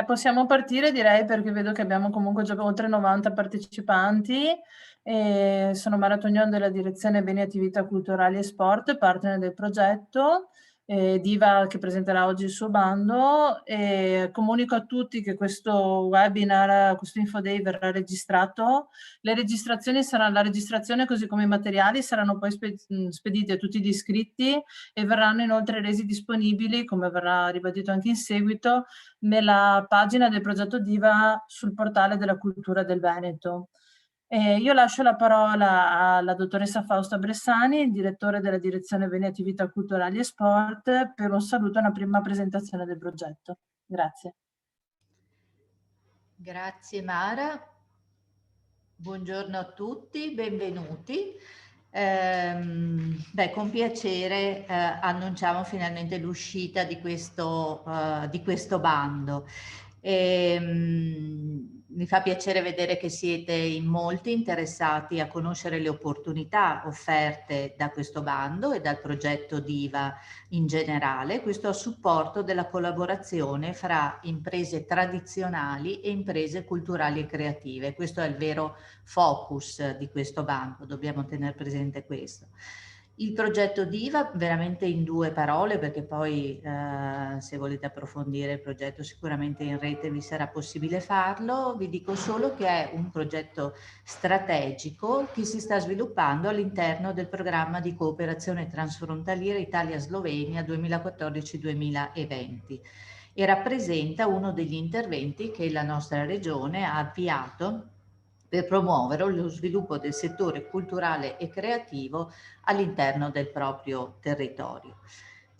Possiamo partire direi, perché vedo che abbiamo comunque già oltre 90 partecipanti. Sono Mara Tognon della direzione Beni, Attività Culturali e Sport, partner del progetto, Diva che presenterà oggi il suo bando. Comunico a tutti che questo webinar, questo Info Day verrà registrato. La registrazione così come i materiali saranno poi spediti a tutti gli iscritti e verranno inoltre resi disponibili, come verrà ribadito anche in seguito, nella pagina del progetto Diva sul portale della cultura del Veneto. Io lascio la parola alla dottoressa Fausta Bressani, direttore della direzione Beni, Attività Culturali e Sport, per un saluto e una prima presentazione del progetto. Grazie. Grazie Mara, buongiorno a tutti, benvenuti. Con piacere annunciamo finalmente l'uscita di questo bando. Mi fa piacere vedere che siete in molti interessati a conoscere le opportunità offerte da questo bando e dal progetto Diva in generale, questo a supporto della collaborazione fra imprese tradizionali e imprese culturali e creative. Questo è il vero focus di questo bando, dobbiamo tenere presente questo. Il progetto Diva, veramente in due parole, perché poi se volete approfondire il progetto sicuramente in rete vi sarà possibile farlo, vi dico solo che è un progetto strategico che si sta sviluppando all'interno del programma di cooperazione transfrontaliera Italia-Slovenia 2014-2020 e rappresenta uno degli interventi che la nostra regione ha avviato per promuovere lo sviluppo del settore culturale e creativo all'interno del proprio territorio.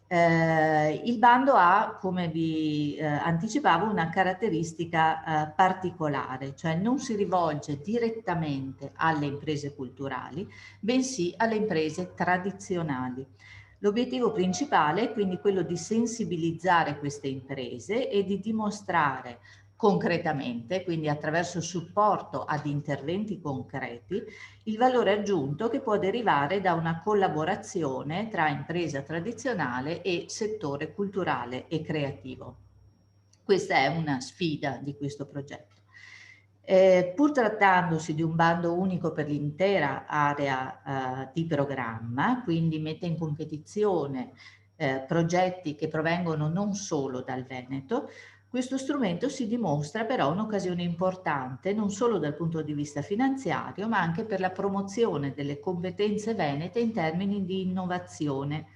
Il bando ha, come vi anticipavo, una caratteristica particolare, cioè non si rivolge direttamente alle imprese culturali, bensì alle imprese tradizionali. L'obiettivo principale è quindi quello di sensibilizzare queste imprese e di dimostrare concretamente, quindi attraverso supporto ad interventi concreti, il valore aggiunto che può derivare da una collaborazione tra impresa tradizionale e settore culturale e creativo. Questa è una sfida di questo progetto. Pur trattandosi di un bando unico per l'intera area di programma, quindi mette in competizione progetti che provengono non solo dal Veneto, questo strumento si dimostra però un'occasione importante non solo dal punto di vista finanziario, ma anche per la promozione delle competenze venete in termini di innovazione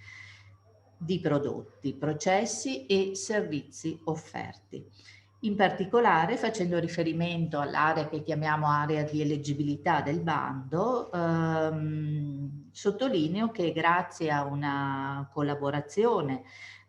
di prodotti, processi e servizi offerti. In particolare, facendo riferimento all'area che chiamiamo area di eleggibilità del bando, sottolineo che grazie a una collaborazione,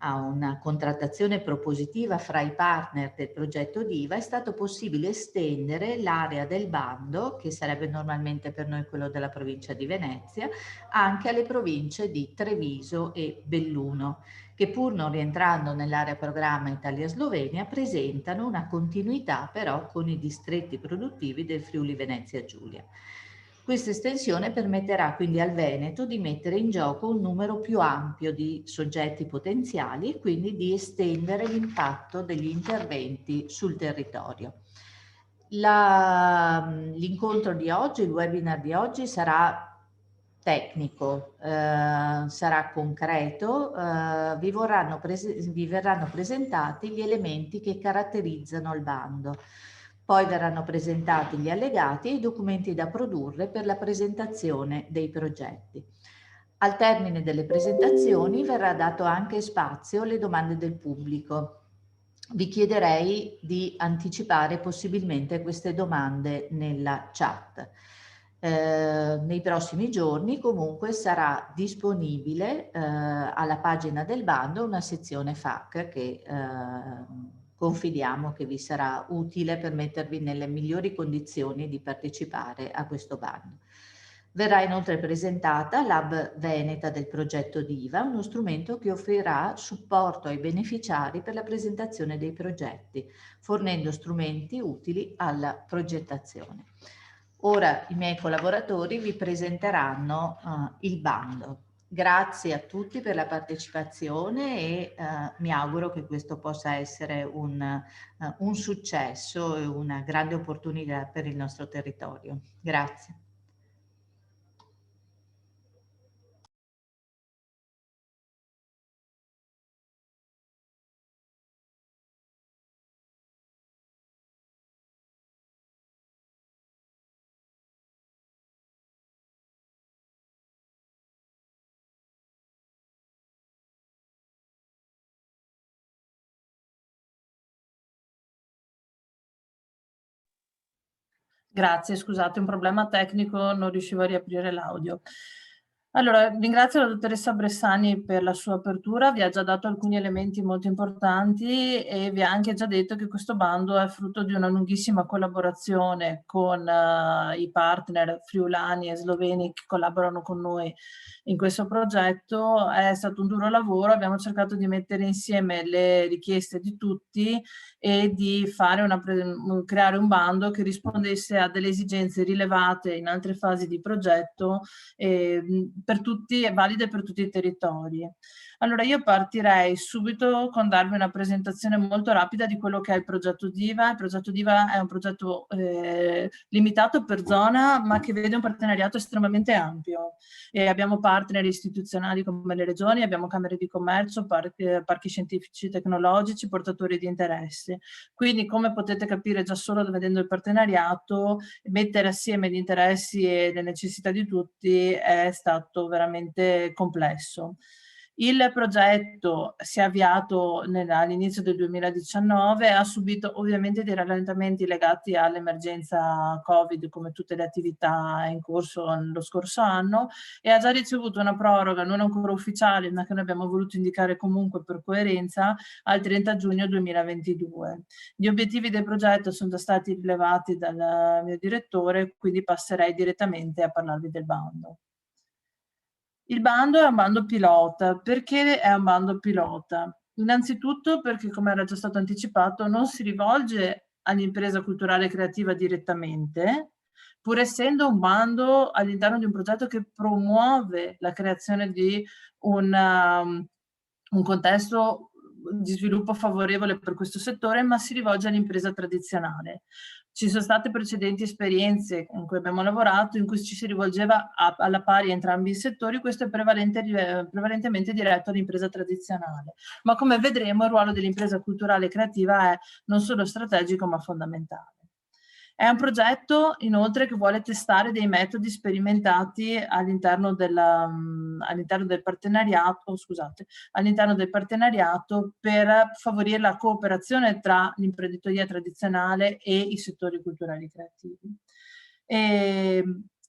a una contrattazione propositiva fra i partner del progetto Diva, è stato possibile estendere l'area del bando, che sarebbe normalmente per noi quello della provincia di Venezia, anche alle province di Treviso e Belluno, che pur non rientrando nell'area programma Italia-Slovenia presentano una continuità però con i distretti produttivi del Friuli Venezia Giulia. Questa estensione permetterà quindi al Veneto di mettere in gioco un numero più ampio di soggetti potenziali e quindi di estendere l'impatto degli interventi sul territorio. L'incontro di oggi, il webinar di oggi sarà tecnico, sarà concreto, vi verranno presentati gli elementi che caratterizzano il bando. Poi verranno presentati gli allegati e i documenti da produrre per la presentazione dei progetti. Al termine delle presentazioni verrà dato anche spazio alle domande del pubblico. Vi chiederei di anticipare possibilmente queste domande nella chat. Nei prossimi giorni comunque sarà disponibile alla pagina del bando una sezione FAQ che confidiamo che vi sarà utile per mettervi nelle migliori condizioni di partecipare a questo bando. Verrà inoltre presentata l'Hub Veneta del progetto Diva, uno strumento che offrirà supporto ai beneficiari per la presentazione dei progetti, fornendo strumenti utili alla progettazione. Ora i miei collaboratori vi presenteranno il bando. Grazie a tutti per la partecipazione e mi auguro che questo possa essere un successo e una grande opportunità per il nostro territorio. Grazie. Grazie, scusate, un problema tecnico, non riuscivo a riaprire l'audio. Allora, ringrazio la dottoressa Bressani per la sua apertura, vi ha già dato alcuni elementi molto importanti e vi ha anche già detto che questo bando è frutto di una lunghissima collaborazione con i partner friulani e sloveni che collaborano con noi in questo progetto. È stato un duro lavoro, abbiamo cercato di mettere insieme le richieste di tutti e di fare creare un bando che rispondesse a delle esigenze rilevate in altre fasi di progetto per tutti, valide per tutti i territori. Allora io partirei subito con darvi una presentazione molto rapida di quello che è il progetto DIVA. Il progetto DIVA è un progetto limitato per zona, ma che vede un partenariato estremamente ampio. E abbiamo partner istituzionali come le regioni, abbiamo camere di commercio, parchi scientifici tecnologici, portatori di interesse. Quindi, come potete capire già solo vedendo il partenariato, mettere assieme gli interessi e le necessità di tutti è stato veramente complesso. Il progetto si è avviato all'inizio del 2019, ha subito ovviamente dei rallentamenti legati all'emergenza Covid, come tutte le attività in corso lo scorso anno, e ha già ricevuto una proroga non ancora ufficiale, ma che noi abbiamo voluto indicare comunque per coerenza, al 30 giugno 2022. Gli obiettivi del progetto sono già stati rilevati dal mio direttore, quindi passerei direttamente a parlarvi del bando. Il bando è un bando pilota. Perché è un bando pilota? Innanzitutto perché, come era già stato anticipato, non si rivolge all'impresa culturale e creativa direttamente, pur essendo un bando all'interno di un progetto che promuove la creazione di un contesto di sviluppo favorevole per questo settore, ma si rivolge all'impresa tradizionale. Ci sono state precedenti esperienze in cui abbiamo lavorato, in cui ci si rivolgeva alla pari a entrambi i settori, questo è prevalentemente diretto all'impresa tradizionale. Ma come vedremo il ruolo dell'impresa culturale e creativa è non solo strategico ma fondamentale. È un progetto inoltre che vuole testare dei metodi sperimentati all'interno del partenariato, all'interno del partenariato per favorire la cooperazione tra l'imprenditoria tradizionale e i settori culturali e creativi.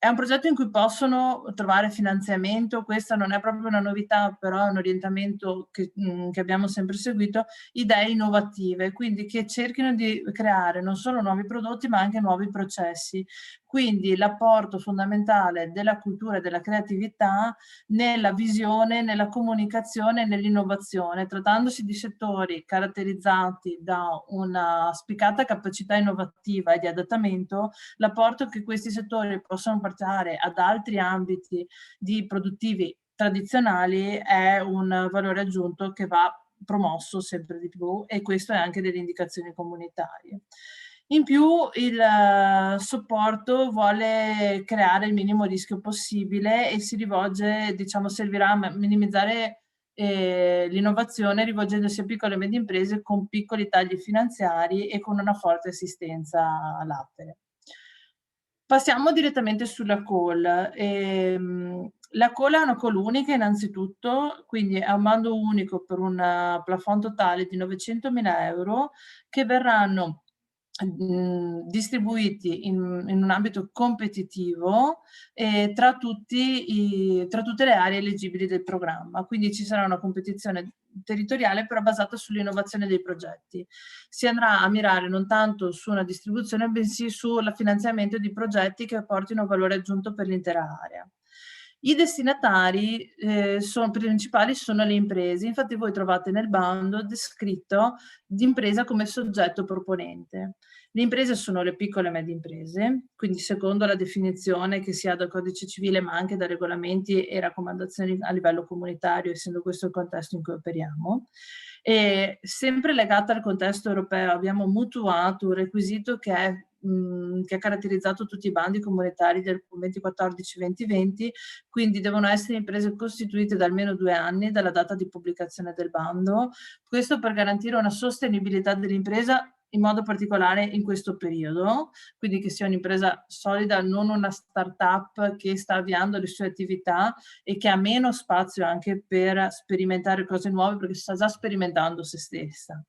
È un progetto in cui possono trovare finanziamento, questa non è proprio una novità, però è un orientamento che abbiamo sempre seguito, idee innovative, quindi che cerchino di creare non solo nuovi prodotti ma anche nuovi processi. Quindi l'apporto fondamentale della cultura e della creatività nella visione, nella comunicazione e nell'innovazione, trattandosi di settori caratterizzati da una spiccata capacità innovativa e di adattamento, l'apporto che questi settori possono portare ad altri ambiti di produttivi tradizionali è un valore aggiunto che va promosso sempre di più, e questo è anche delle indicazioni comunitarie. In più il supporto vuole creare il minimo rischio possibile e si rivolge, diciamo, servirà a minimizzare l'innovazione rivolgendosi a piccole e medie imprese con piccoli tagli finanziari e con una forte assistenza all'atere. Passiamo direttamente sulla call. La call è una call unica innanzitutto, quindi è un bando unico per un plafond totale di 900.000 € che verranno distribuiti in un ambito competitivo tra tutte le aree eleggibili del programma. Quindi ci sarà una competizione territoriale però basata sull'innovazione dei progetti. Si andrà a mirare non tanto su una distribuzione, bensì sul finanziamento di progetti che portino valore aggiunto per l'intera area. I destinatari principali sono le imprese, infatti voi trovate nel bando descritto l'impresa come soggetto proponente. Le imprese sono le piccole e medie imprese, quindi secondo la definizione che si ha dal codice civile ma anche da regolamenti e raccomandazioni a livello comunitario, essendo questo il contesto in cui operiamo. E sempre legata al contesto europeo abbiamo mutuato un requisito che ha caratterizzato tutti i bandi comunitari del 2014-2020, quindi devono essere imprese costituite da almeno 2 anni dalla data di pubblicazione del bando, questo per garantire una sostenibilità dell'impresa in modo particolare in questo periodo, quindi che sia un'impresa solida, non una startup che sta avviando le sue attività e che ha meno spazio anche per sperimentare cose nuove perché sta già sperimentando se stessa.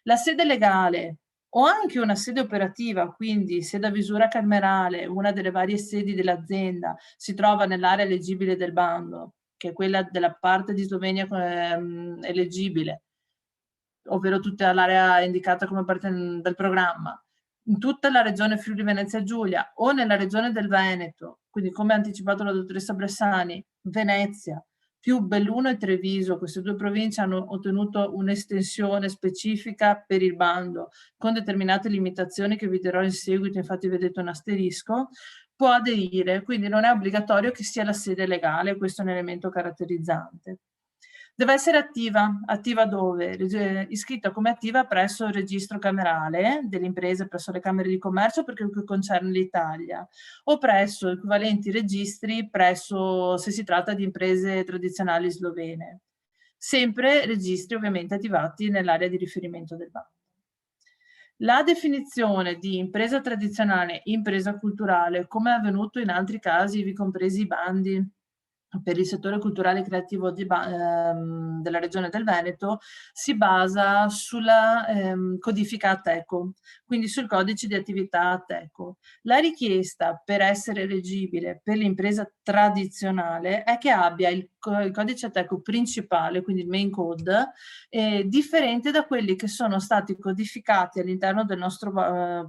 La sede legale o anche una sede operativa, quindi se da visura camerale una delle varie sedi dell'azienda si trova nell'area eleggibile del bando, che è quella della parte di Slovenia eleggibile, ovvero tutta l'area indicata come parte del programma, in tutta la regione Friuli Venezia Giulia o nella regione del Veneto, quindi come ha anticipato la dottoressa Bressani, Venezia, più Belluno e Treviso, queste 2 province hanno ottenuto un'estensione specifica per il bando, con determinate limitazioni che vi dirò in seguito, infatti vedete un asterisco, può aderire, quindi non è obbligatorio che sia la sede legale, questo è un elemento caratterizzante. Deve essere attiva. Attiva dove? Iscritta come attiva presso il registro camerale delle imprese, presso le camere di commercio per quel che concerne l'Italia, o presso equivalenti registri presso, se si tratta di imprese tradizionali slovene. Sempre registri ovviamente attivati nell'area di riferimento del bando. La definizione di impresa tradizionale, impresa culturale, come è avvenuto in altri casi, ivi compresi i bandi per il settore culturale e creativo della regione del Veneto, si basa sulla codifica Ateco, quindi sul codice di attività Ateco. La richiesta per essere eleggibile per l'impresa tradizionale è che abbia il codice Ateco principale, quindi il main code, differente da quelli che sono stati codificati all'interno del nostro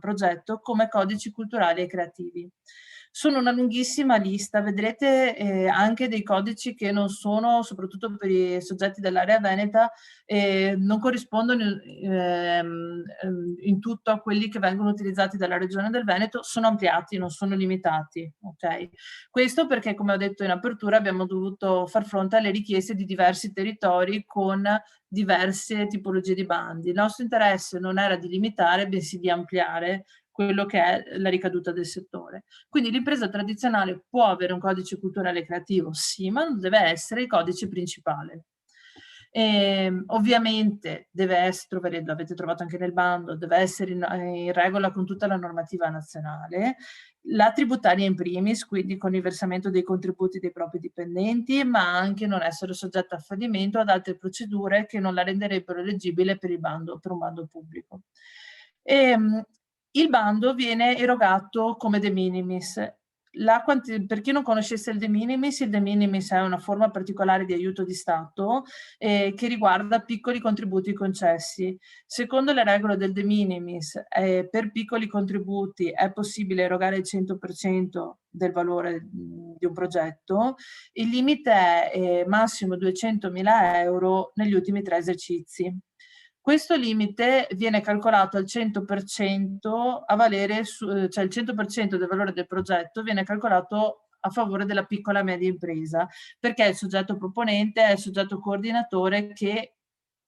progetto come codici culturali e creativi. Sono una lunghissima lista, vedrete anche dei codici che non sono, soprattutto per i soggetti dell'area veneta, non corrispondono in tutto a quelli che vengono utilizzati dalla regione del Veneto, sono ampliati, non sono limitati. Okay? Questo perché, come ho detto in apertura, abbiamo dovuto far fronte alle richieste di diversi territori con diverse tipologie di bandi. Il nostro interesse non era di limitare, bensì di ampliare quello che è la ricaduta del settore. Quindi l'impresa tradizionale può avere un codice culturale e creativo, sì, ma non deve essere il codice principale. Ovviamente deve essere, l'avete trovato anche nel bando, deve essere in regola con tutta la normativa nazionale, la tributaria in primis, quindi con il versamento dei contributi dei propri dipendenti, ma anche non essere soggetta a fallimento ad altre procedure che non la renderebbero eleggibile per un bando pubblico. Il bando viene erogato come de minimis. Per chi non conoscesse il de minimis è una forma particolare di aiuto di Stato che riguarda piccoli contributi concessi. Secondo le regole del de minimis, per piccoli contributi è possibile erogare il 100% del valore di un progetto, il limite è massimo 200.000 euro negli ultimi 3 esercizi. Questo limite viene calcolato al 100% a valere cioè il 100% del valore del progetto viene calcolato a favore della piccola e media impresa, perché il soggetto proponente è il soggetto coordinatore che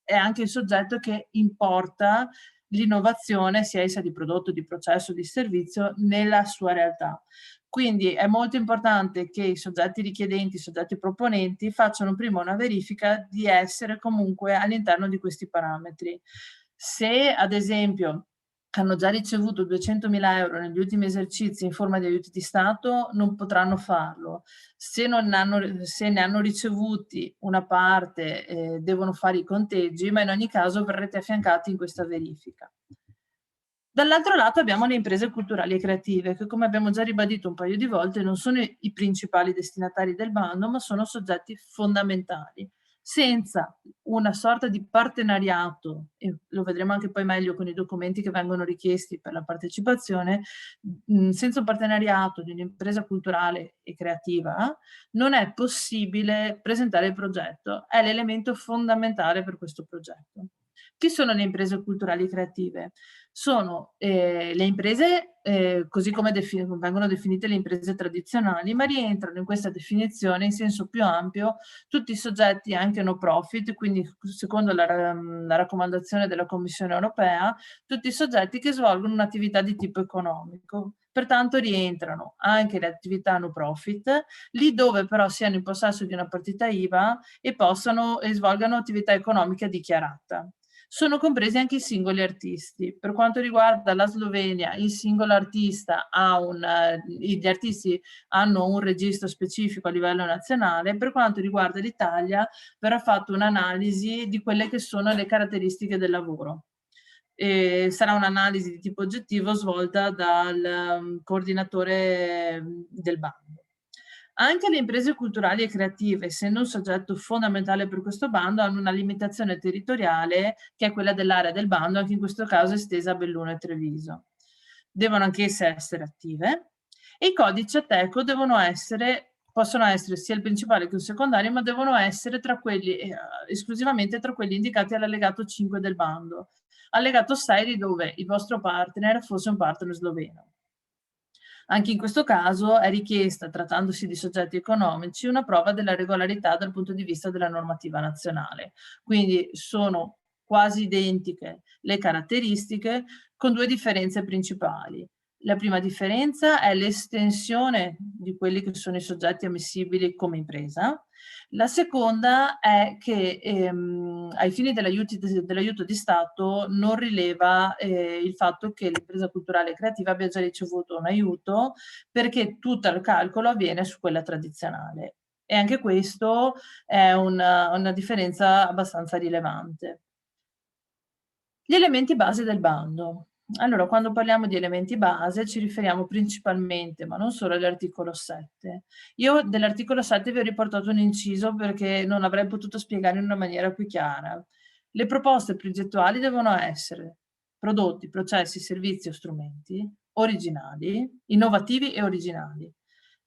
è anche il soggetto che importa l'innovazione, sia essa di prodotto, di processo, di servizio, nella sua realtà. Quindi è molto importante che i soggetti richiedenti, i soggetti proponenti facciano prima una verifica di essere comunque all'interno di questi parametri. Se ad esempio hanno già ricevuto 200.000 euro negli ultimi esercizi in forma di aiuti di Stato, non potranno farlo. Se ne hanno ricevuti una parte, devono fare i conteggi, ma in ogni caso verrete affiancati in questa verifica. Dall'altro lato abbiamo le imprese culturali e creative che, come abbiamo già ribadito un paio di volte, non sono i principali destinatari del bando, ma sono soggetti fondamentali. Senza una sorta di partenariato, e lo vedremo anche poi meglio con i documenti che vengono richiesti per la partecipazione, senza un partenariato di un'impresa culturale e creativa non è possibile presentare il progetto, è l'elemento fondamentale per questo progetto. Chi sono le imprese culturali e creative? Sono le imprese, così come vengono definite le imprese tradizionali, ma rientrano in questa definizione in senso più ampio tutti i soggetti anche no profit, quindi secondo la raccomandazione della Commissione europea, tutti i soggetti che svolgono un'attività di tipo economico. Pertanto rientrano anche le attività no profit, lì dove però siano in possesso di una partita IVA e svolgano attività economica dichiarata. Sono compresi anche i singoli artisti. Per quanto riguarda la Slovenia, il singolo artista gli artisti hanno un registro specifico a livello nazionale. Per quanto riguarda l'Italia, verrà fatta un'analisi di quelle che sono le caratteristiche del lavoro. Sarà un'analisi di tipo oggettivo svolta dal coordinatore del bando. Anche le imprese culturali e creative, essendo un soggetto fondamentale per questo bando, hanno una limitazione territoriale che è quella dell'area del bando, anche in questo caso estesa a Belluno e Treviso. Devono anch'esse essere attive e i codici Ateco possono essere sia il principale che il secondario, ma devono essere esclusivamente tra quelli indicati all'allegato 5 del bando. Allegato 6 dove il vostro partner fosse un partner sloveno. Anche in questo caso è richiesta, trattandosi di soggetti economici, una prova della regolarità dal punto di vista della normativa nazionale. Quindi sono quasi identiche le caratteristiche, con due differenze principali. La prima differenza è l'estensione di quelli che sono i soggetti ammissibili come impresa. La seconda è che ai fini dell'aiuto di Stato non rileva il fatto che l'impresa culturale e creativa abbia già ricevuto un aiuto, perché tutto il calcolo avviene su quella tradizionale. E anche questo è una differenza abbastanza rilevante. Gli elementi base del bando. Allora, quando parliamo di elementi base ci riferiamo principalmente, ma non solo, all'articolo 7. Io dell'articolo 7 vi ho riportato un inciso perché non avrei potuto spiegare in una maniera più chiara. Le proposte progettuali devono essere prodotti, processi, servizi o strumenti originali, innovativi e originali,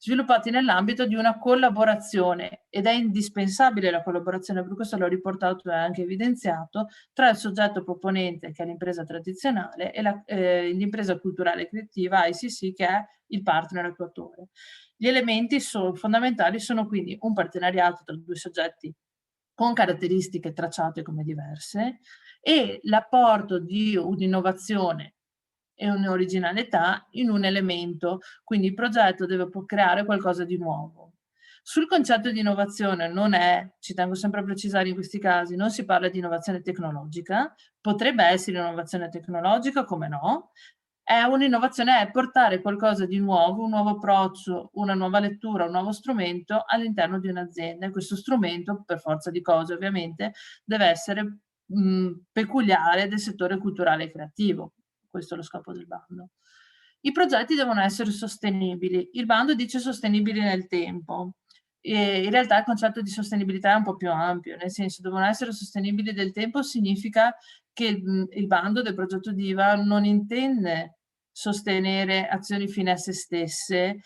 sviluppati nell'ambito di una collaborazione, ed è indispensabile la collaborazione, per questo l'ho riportato e anche evidenziato, tra il soggetto proponente, che è l'impresa tradizionale, e l'impresa culturale e creativa ICC, che è il partner attuatore. Gli elementi fondamentali sono quindi un partenariato tra due soggetti con caratteristiche tracciate come diverse e l'apporto di un'innovazione e un'originalità in un elemento, quindi il progetto deve creare qualcosa di nuovo. Sul concetto di innovazione ci tengo sempre a precisare in questi casi, non si parla di innovazione tecnologica, potrebbe essere innovazione tecnologica, come no, è portare qualcosa di nuovo, un nuovo approccio, una nuova lettura, un nuovo strumento all'interno di un'azienda, e questo strumento, per forza di cose ovviamente, deve essere peculiare del settore culturale e creativo. Questo è lo scopo del bando. I progetti devono essere sostenibili. Il bando dice sostenibili nel tempo. In realtà il concetto di sostenibilità è un po' più ampio, nel senso devono essere sostenibili nel tempo significa che il bando del progetto DIVA non intende sostenere azioni fine a se stesse,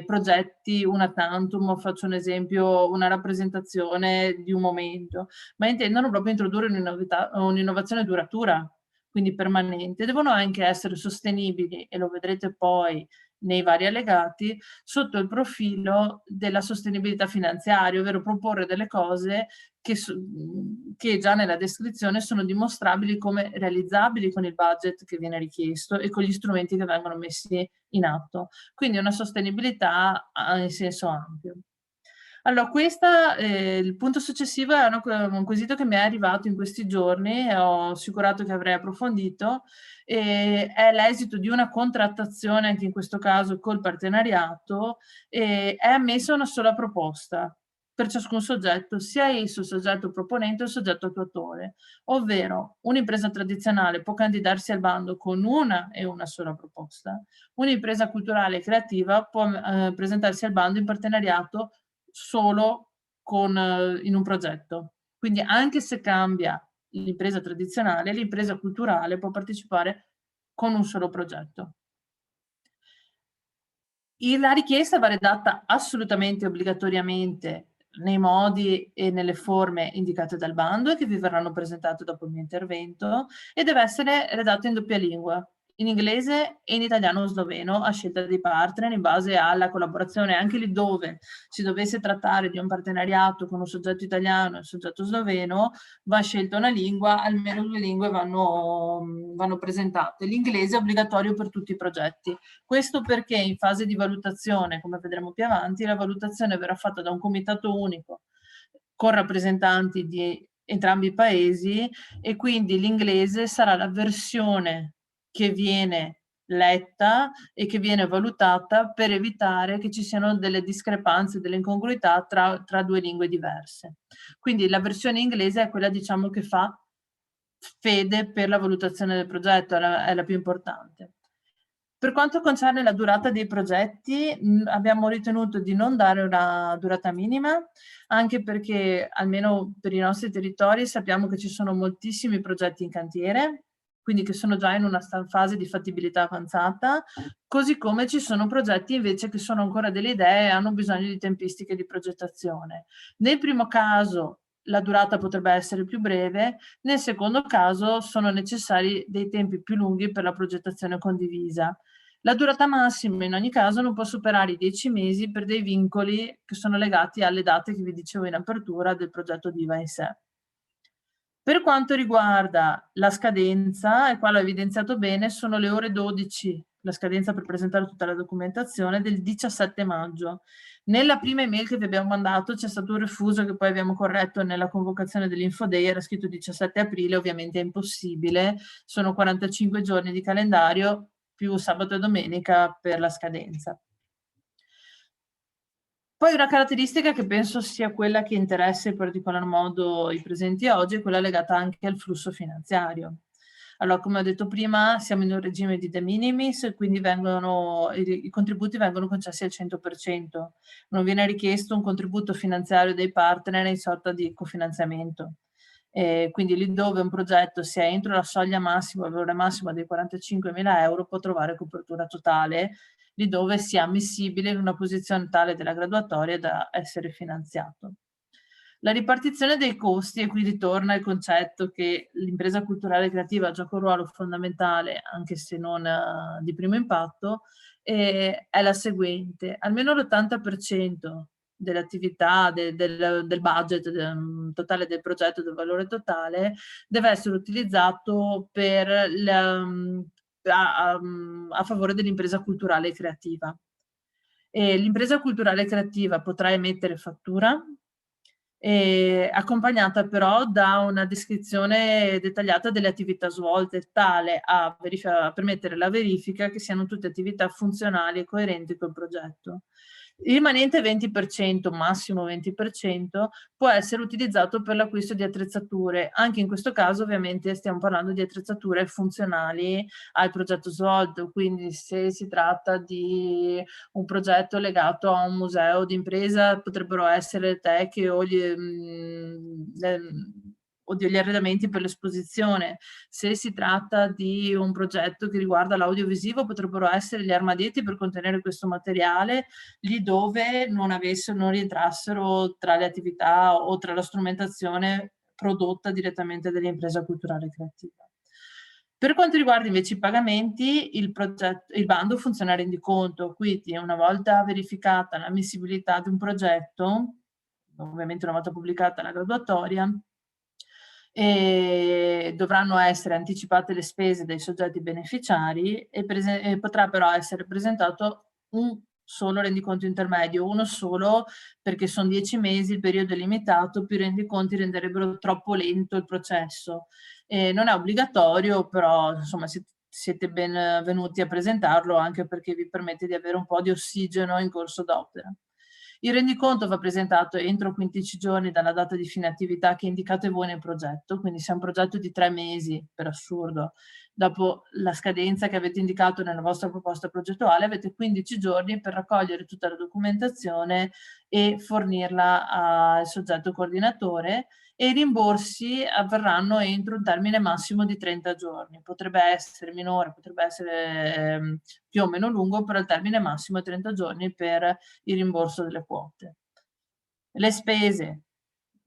progetti una tantum, faccio un esempio, una rappresentazione di un momento, ma intendono proprio introdurre un'innovazione duratura, quindi permanente. Devono anche essere sostenibili, e lo vedrete poi nei vari allegati, sotto il profilo della sostenibilità finanziaria, ovvero proporre delle cose che già nella descrizione sono dimostrabili come realizzabili con il budget che viene richiesto e con gli strumenti che vengono messi in atto. Quindi una sostenibilità in senso ampio. Allora, il punto successivo è un quesito che mi è arrivato in questi giorni e ho assicurato che avrei approfondito, è l'esito di una contrattazione, anche in questo caso col partenariato, è ammessa una sola proposta per ciascun soggetto, sia esso soggetto proponente o soggetto attuatore, ovvero un'impresa tradizionale può candidarsi al bando con una e una sola proposta, un'impresa culturale e creativa può presentarsi al bando in partenariato solo in un progetto. Quindi anche se cambia l'impresa tradizionale, l'impresa culturale può partecipare con un solo progetto. La richiesta va redatta assolutamente obbligatoriamente nei modi e nelle forme indicate dal bando e che vi verranno presentate dopo il mio intervento, e deve essere redatta in doppia lingua, in inglese e in italiano o sloveno, a scelta dei partner in base alla collaborazione. Anche lì dove si dovesse trattare di un partenariato con un soggetto italiano e un soggetto sloveno, va scelta una lingua, almeno 2 lingue vanno presentate. L'inglese è obbligatorio per tutti i progetti. Questo perché in fase di valutazione, come vedremo più avanti, la valutazione verrà fatta da un comitato unico con rappresentanti di entrambi i paesi, e quindi l'inglese sarà la versione che viene letta e che viene valutata per evitare che ci siano delle discrepanze, delle incongruità tra 2 lingue diverse. Quindi la versione inglese è quella, diciamo, che fa fede per la valutazione del progetto, è la più importante. Per quanto concerne la durata dei progetti, abbiamo ritenuto di non dare una durata minima, anche perché, almeno per i nostri territori, sappiamo che ci sono moltissimi progetti in cantiere, quindi che sono già in una fase di fattibilità avanzata, così come ci sono progetti invece che sono ancora delle idee e hanno bisogno di tempistiche di progettazione. Nel primo caso la durata potrebbe essere più breve, nel secondo caso sono necessari dei tempi più lunghi per la progettazione condivisa. La durata massima in ogni caso non può superare i 10 mesi per dei vincoli che sono legati alle date che vi dicevo in apertura del progetto DIVA in sé. Per quanto riguarda la scadenza, e qua l'ho evidenziato bene, sono le ore 12, la scadenza per presentare tutta la documentazione, del 17 maggio. Nella prima email che vi abbiamo mandato c'è stato un refuso che poi abbiamo corretto nella convocazione dell'Info Day, era scritto 17 aprile, ovviamente è impossibile, sono 45 giorni di calendario più sabato e domenica per la scadenza. Poi una caratteristica che penso sia quella che interessa in particolar modo i presenti oggi è quella legata anche al flusso finanziario. Allora, come ho detto prima, siamo in un regime di de minimis, quindi i contributi vengono concessi al 100%. Non viene richiesto un contributo finanziario dei partner in sorta di cofinanziamento. Quindi lì dove un progetto sia entro la soglia massima, il valore massimo dei 45.000 euro, può trovare copertura totale, lì dove sia ammissibile in una posizione tale della graduatoria da essere finanziato. La ripartizione dei costi, e qui ritorna il concetto che l'impresa culturale e creativa gioca un ruolo fondamentale, anche se non di primo impatto, è la seguente: almeno l'80% dell'attività, del budget totale del progetto, del valore totale, deve essere utilizzato per a favore dell'impresa culturale e creativa. L'impresa culturale e creativa potrà emettere fattura, accompagnata però da una descrizione dettagliata delle attività svolte, tale a permettere la verifica che siano tutte attività funzionali e coerenti col progetto. Il rimanente 20%, massimo 20%, può essere utilizzato per l'acquisto di attrezzature. Anche in questo caso ovviamente stiamo parlando di attrezzature funzionali al progetto svolto, quindi se si tratta di un progetto legato a un museo d'impresa, potrebbero essere le teche o degli arredamenti per l'esposizione. Se si tratta di un progetto che riguarda l'audiovisivo, potrebbero essere gli armadietti per contenere questo materiale, lì dove non rientrassero tra le attività o tra la strumentazione prodotta direttamente dall'impresa culturale e creativa. Per quanto riguarda invece i pagamenti, il bando funziona a rendiconto, quindi una volta verificata l'ammissibilità di un progetto, ovviamente una volta pubblicata la graduatoria, dovranno essere anticipate le spese dei soggetti beneficiari e potrà però essere presentato un solo rendiconto intermedio, uno solo, perché son 10 mesi, il periodo è limitato, più rendiconti renderebbero troppo lento il processo. Non è obbligatorio, però insomma siete benvenuti a presentarlo, anche perché vi permette di avere un po' di ossigeno in corso d'opera. Il rendiconto va presentato entro 15 giorni dalla data di fine attività che indicate voi nel progetto, quindi se è un progetto di 3 mesi, per assurdo, dopo la scadenza che avete indicato nella vostra proposta progettuale, avete 15 giorni per raccogliere tutta la documentazione e fornirla al soggetto coordinatore, e i rimborsi avverranno entro un termine massimo di 30 giorni. Potrebbe essere minore, potrebbe essere più o meno lungo, però il termine massimo è 30 giorni per il rimborso delle quote. Le spese,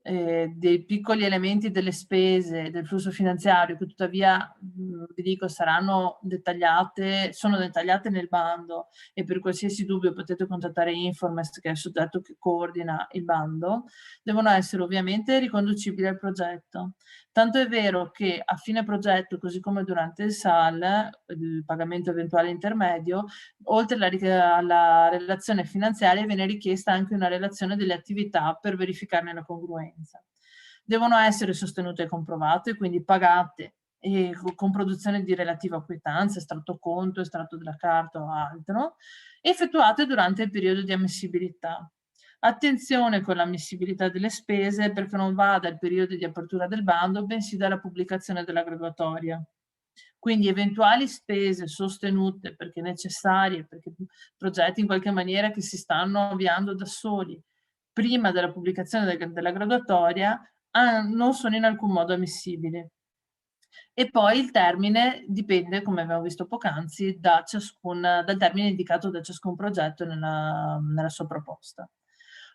dei piccoli elementi delle spese del flusso finanziario che tuttavia, vi dico, sono dettagliate nel bando, e per qualsiasi dubbio potete contattare Informest, che è il soggetto che coordina il bando, devono essere ovviamente riconducibili al progetto. Tanto è vero che a fine progetto, così come durante il SAL, il pagamento eventuale intermedio, oltre alla relazione finanziaria viene richiesta anche una relazione delle attività per verificarne la congruenza. Devono essere sostenute e comprovate, quindi pagate e con produzione di relativa quietanza, estratto conto, estratto della carta o altro, effettuate durante il periodo di ammissibilità. Attenzione con l'ammissibilità delle spese, perché non va dal periodo di apertura del bando, bensì dalla pubblicazione della graduatoria. Quindi eventuali spese sostenute perché necessarie, perché progetti in qualche maniera che si stanno avviando da soli prima della pubblicazione della graduatoria, non sono in alcun modo ammissibili. E poi il termine dipende, come abbiamo visto poc'anzi, dal termine indicato da ciascun progetto nella sua proposta.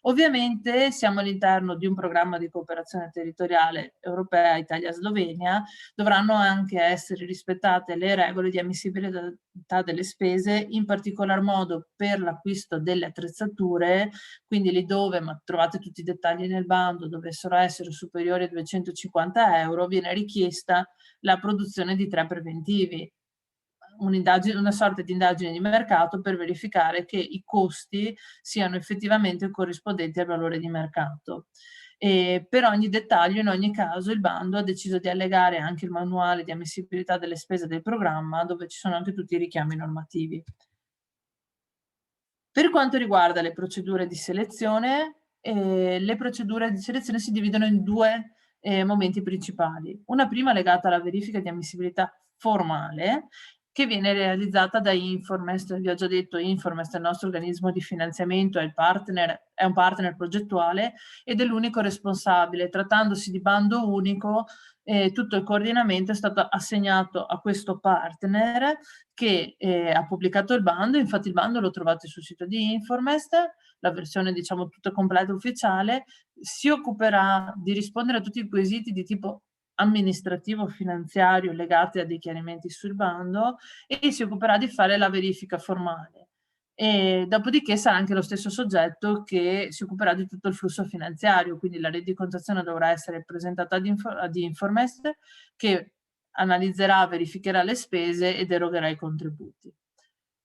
Ovviamente siamo all'interno di un programma di cooperazione territoriale europea Italia-Slovenia, dovranno anche essere rispettate le regole di ammissibilità delle spese, in particolar modo per l'acquisto delle attrezzature, quindi lì dove, ma trovate tutti i dettagli nel bando, dovessero essere superiori a 250 euro, viene richiesta la produzione di 3 preventivi, una sorta di indagine di mercato per verificare che i costi siano effettivamente corrispondenti al valore di mercato. E per ogni dettaglio, in ogni caso, il bando ha deciso di allegare anche il manuale di ammissibilità delle spese del programma, dove ci sono anche tutti i richiami normativi. Per quanto riguarda le procedure di selezione, le procedure di selezione si dividono in 2 momenti principali. Una prima legata alla verifica di ammissibilità formale, che viene realizzata da Informest. Vi ho già detto, Informest è il nostro organismo di finanziamento, è un partner progettuale ed è l'unico responsabile. Trattandosi di bando unico, tutto il coordinamento è stato assegnato a questo partner che ha pubblicato il bando. Infatti il bando lo trovate sul sito di Informest, la versione diciamo tutta completa ufficiale. Si occuperà di rispondere a tutti i quesiti di tipo amministrativo finanziario legati a dei chiarimenti sul bando e si occuperà di fare la verifica formale. E dopodiché sarà anche lo stesso soggetto che si occuperà di tutto il flusso finanziario, quindi la rendicontazione dovrà essere presentata ad Informest, che analizzerà, verificherà le spese ed erogherà i contributi.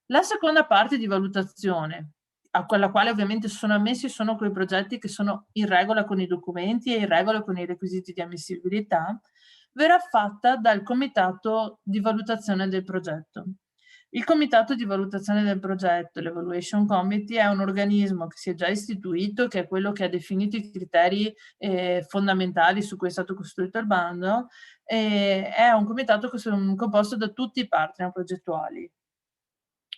La seconda parte di valutazione, a quella quale ovviamente sono ammessi sono quei progetti che sono in regola con i documenti e in regola con i requisiti di ammissibilità, verrà fatta dal comitato di valutazione del progetto. Il comitato di valutazione del progetto, l'Evaluation Committee, è un organismo che si è già istituito, che è quello che ha definito i criteri fondamentali su cui è stato costruito il bando. È un comitato composto da tutti i partner progettuali.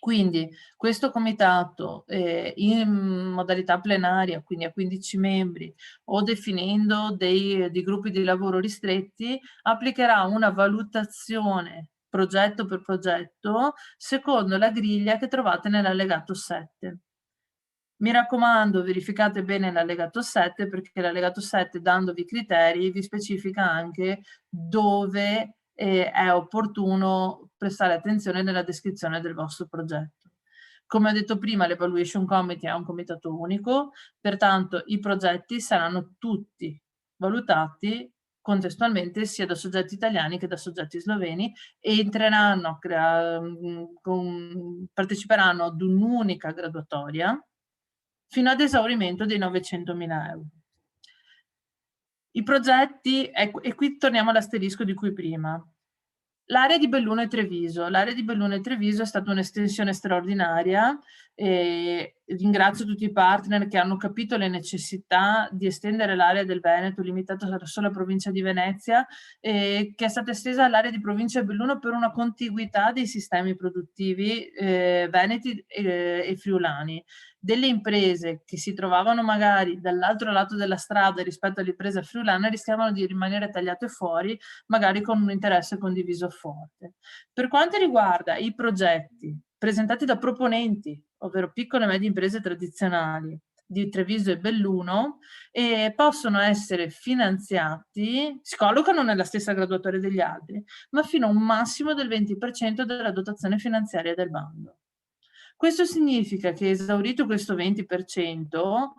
Quindi questo comitato in modalità plenaria, quindi a 15 membri, o definendo dei gruppi di lavoro ristretti, applicherà una valutazione progetto per progetto secondo la griglia che trovate nell'allegato 7. Mi raccomando, verificate bene l'allegato 7, perché l'allegato 7, dandovi i criteri, vi specifica anche dove è opportuno prestare attenzione nella descrizione del vostro progetto. Come ho detto prima, l'Evaluation Committee è un comitato unico, pertanto i progetti saranno tutti valutati contestualmente sia da soggetti italiani che da soggetti sloveni e parteciperanno ad un'unica graduatoria fino ad esaurimento dei 900.000 euro. I progetti, e qui torniamo all'asterisco di cui prima. L'area di Belluno e Treviso. L'area di Belluno e Treviso è stata un'estensione straordinaria, ringrazio tutti i partner che hanno capito le necessità di estendere l'area del Veneto, limitata alla sola provincia di Venezia, che è stata estesa all'area di provincia di Belluno per una contiguità dei sistemi produttivi veneti e friulani. Delle imprese che si trovavano magari dall'altro lato della strada rispetto all'impresa friulana rischiavano di rimanere tagliate fuori, magari con un interesse condiviso forte. Per quanto riguarda i progetti presentati da proponenti, ovvero piccole e medie imprese tradizionali di Treviso e Belluno, possono essere finanziati, si collocano nella stessa graduatoria degli altri, ma fino a un massimo del 20% della dotazione finanziaria del bando. Questo significa che, esaurito questo 20%,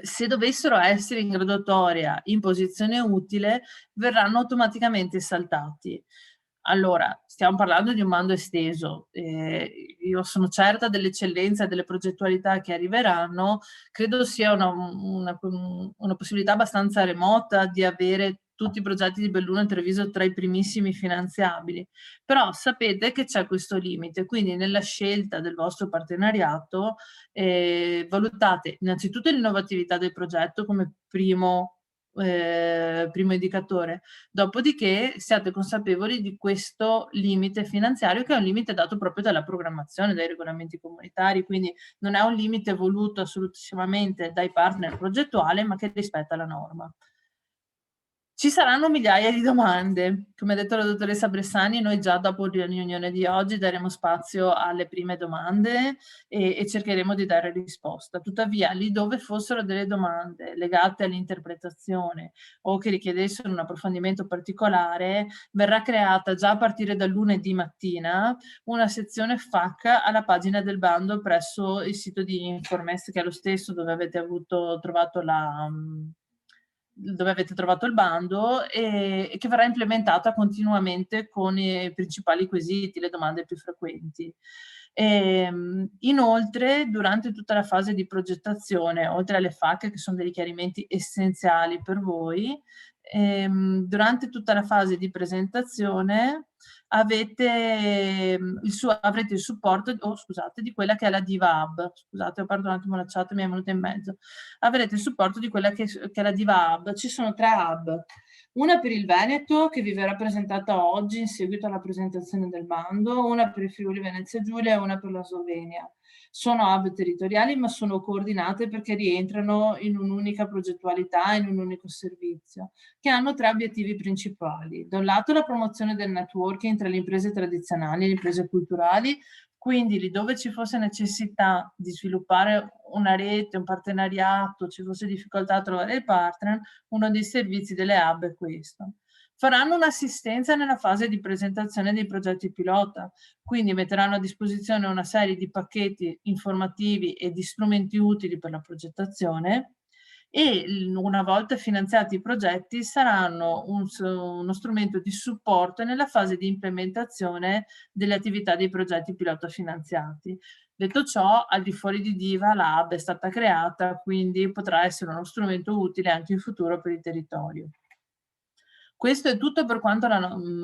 se dovessero essere in graduatoria in posizione utile, verranno automaticamente saltati. Allora, stiamo parlando di un bando esteso, io sono certa dell'eccellenza e delle progettualità che arriveranno, credo sia una possibilità abbastanza remota di avere tutti i progetti di Belluno e Treviso tra i primissimi finanziabili, però sapete che c'è questo limite, quindi nella scelta del vostro partenariato valutate innanzitutto l'innovatività del progetto come primo indicatore, dopodiché siate consapevoli di questo limite finanziario, che è un limite dato proprio dalla programmazione, dai regolamenti comunitari, quindi non è un limite voluto assolutamente dai partner progettuali, ma che rispetta la norma. Ci saranno migliaia di domande. Come ha detto la dottoressa Bressani, noi già dopo la riunione di oggi daremo spazio alle prime domande e cercheremo di dare risposta. Tuttavia, lì dove fossero delle domande legate all'interpretazione o che richiedessero un approfondimento particolare, verrà creata già a partire dal lunedì mattina una sezione FAQ alla pagina del bando presso il sito di Informest, che è lo stesso dove avete trovato il bando, e che verrà implementata continuamente con i principali quesiti, le domande più frequenti. Inoltre, durante tutta la fase di progettazione, oltre alle FAQ, che sono dei chiarimenti essenziali per voi, durante tutta la fase di presentazione avrete il supporto di quella che è la Diva Hub. Scusate, ho perso un attimo la chat, mi è venuta in mezzo. Avrete il supporto di quella che è la Diva Hub. Ci sono 3 hub. Una per il Veneto, che vi verrà presentata oggi in seguito alla presentazione del bando, una per il Friuli Venezia Giulia e una per la Slovenia. Sono hub territoriali, ma sono coordinate perché rientrano in un'unica progettualità, in un unico servizio, che hanno 3 obiettivi principali. Da un lato la promozione del networking tra le imprese tradizionali e le imprese culturali, quindi lì dove ci fosse necessità di sviluppare una rete, un partenariato, ci fosse difficoltà a trovare il partner, uno dei servizi delle hub è questo. Faranno un'assistenza nella fase di presentazione dei progetti pilota, quindi metteranno a disposizione una serie di pacchetti informativi e di strumenti utili per la progettazione, e una volta finanziati i progetti saranno uno strumento di supporto nella fase di implementazione delle attività dei progetti pilota finanziati. Detto ciò, al di fuori di Diva la hub è stata creata, quindi potrà essere uno strumento utile anche in futuro per il territorio. Questo è tutto per quanto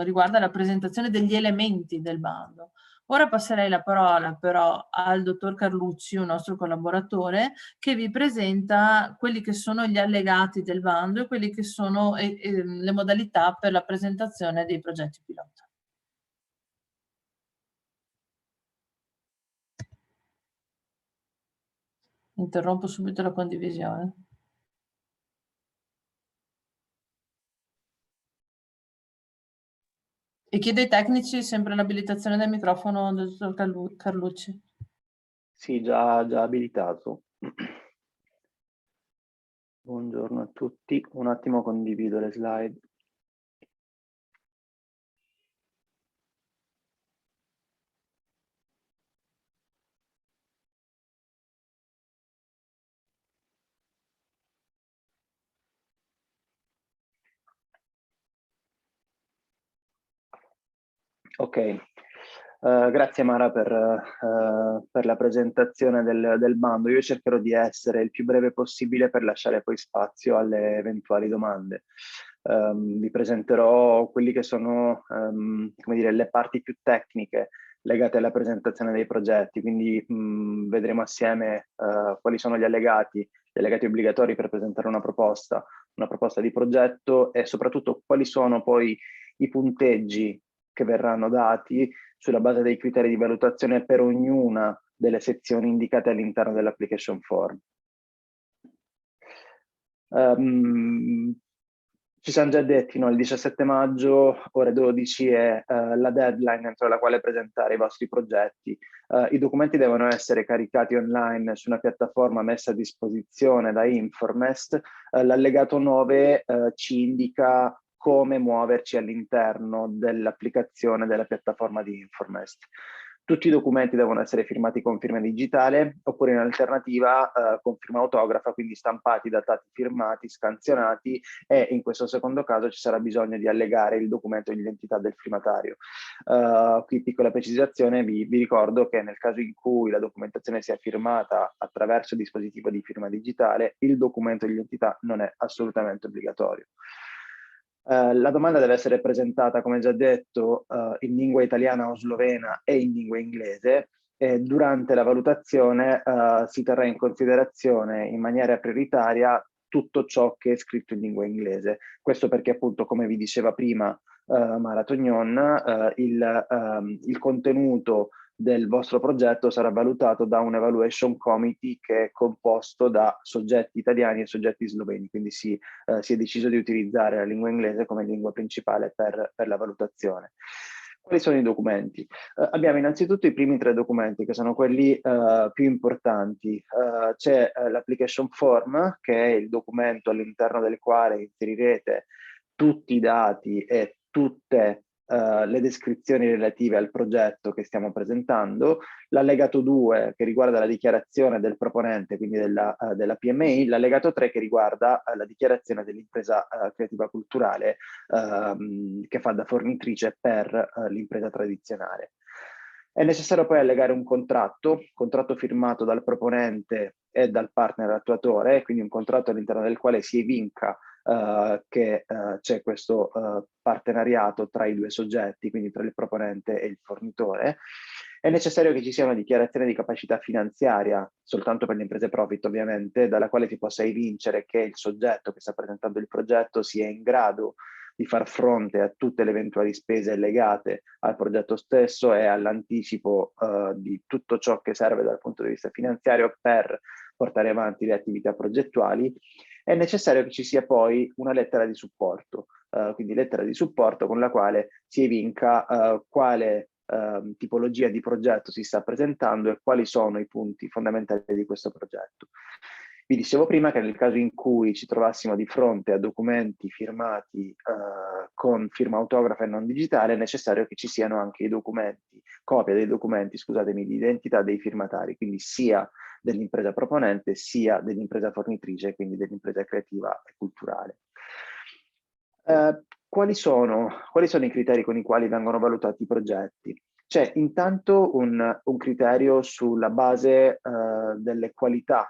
riguarda la presentazione degli elementi del bando. Ora passerei la parola però al dottor Carlucci, un nostro collaboratore, che vi presenta quelli che sono gli allegati del bando e quelli che sono le modalità per la presentazione dei progetti pilota. Interrompo subito la condivisione. E chiedo ai tecnici sempre l'abilitazione del microfono del dottor Carlucci. Sì, già abilitato. Buongiorno a tutti, un attimo condivido le slide. Ok, grazie Mara per la presentazione del bando. Io cercherò di essere il più breve possibile per lasciare poi spazio alle eventuali domande. Vi presenterò quelli che sono come dire, le parti più tecniche legate alla presentazione dei progetti, quindi vedremo assieme quali sono gli allegati obbligatori per presentare una proposta di progetto, e soprattutto quali sono poi i punteggi che verranno dati sulla base dei criteri di valutazione per ognuna delle sezioni indicate all'interno dell'application form. Ci siamo già detti, no? Il 17 maggio, ore 12, è la deadline entro la quale presentare i vostri progetti. I documenti devono essere caricati online su una piattaforma messa a disposizione da Informest. L'allegato 9 ci indica come muoverci all'interno dell'applicazione della piattaforma di Informest. Tutti i documenti devono essere firmati con firma digitale, oppure in alternativa con firma autografa, quindi stampati, datati, firmati, scansionati, e in questo secondo caso ci sarà bisogno di allegare il documento di identità del firmatario. Qui piccola precisazione, vi ricordo che nel caso in cui la documentazione sia firmata attraverso il dispositivo di firma digitale, il documento di identità non è assolutamente obbligatorio. La domanda deve essere presentata, come già detto, in lingua italiana o slovena e in lingua inglese, e durante la valutazione si terrà in considerazione in maniera prioritaria tutto ciò che è scritto in lingua inglese. Questo perché, appunto, come vi diceva prima Mara Tognon, il contenuto del vostro progetto sarà valutato da un evaluation committee che è composto da soggetti italiani e soggetti sloveni, quindi si è deciso di utilizzare la lingua inglese come lingua principale per la valutazione. Quali sono i documenti? Abbiamo innanzitutto i primi 3 documenti, che sono quelli più importanti. C'è l'application form, che è il documento all'interno del quale inserirete tutti i dati e tutte le descrizioni relative al progetto che stiamo presentando, l'allegato 2 che riguarda la dichiarazione del proponente, quindi della PMI, l'allegato 3 che riguarda la dichiarazione dell'impresa creativa culturale che fa da fornitrice per l'impresa tradizionale. È necessario poi allegare un contratto firmato dal proponente e dal partner attuatore, quindi un contratto all'interno del quale si evinca che c'è questo partenariato tra i 2 soggetti, quindi tra il proponente e il fornitore. È necessario che ci sia una dichiarazione di capacità finanziaria, soltanto per le imprese profit ovviamente, dalla quale si possa evincere che il soggetto che sta presentando il progetto sia in grado di far fronte a tutte le eventuali spese legate al progetto stesso e all'anticipo di tutto ciò che serve dal punto di vista finanziario per portare avanti le attività progettuali. È necessario che ci sia poi una lettera di supporto, quindi lettera di supporto con la quale si evinca quale tipologia di progetto si sta presentando e quali sono i punti fondamentali di questo progetto. Vi dicevo prima che nel caso in cui ci trovassimo di fronte a documenti firmati con firma autografa e non digitale, è necessario che ci siano anche i documenti, copia dei documenti, scusatemi, di identità dei firmatari, quindi sia dell'impresa proponente sia dell'impresa fornitrice, quindi dell'impresa creativa e culturale. Quali sono i criteri con i quali vengono valutati i progetti? C'è intanto un criterio sulla base delle qualità,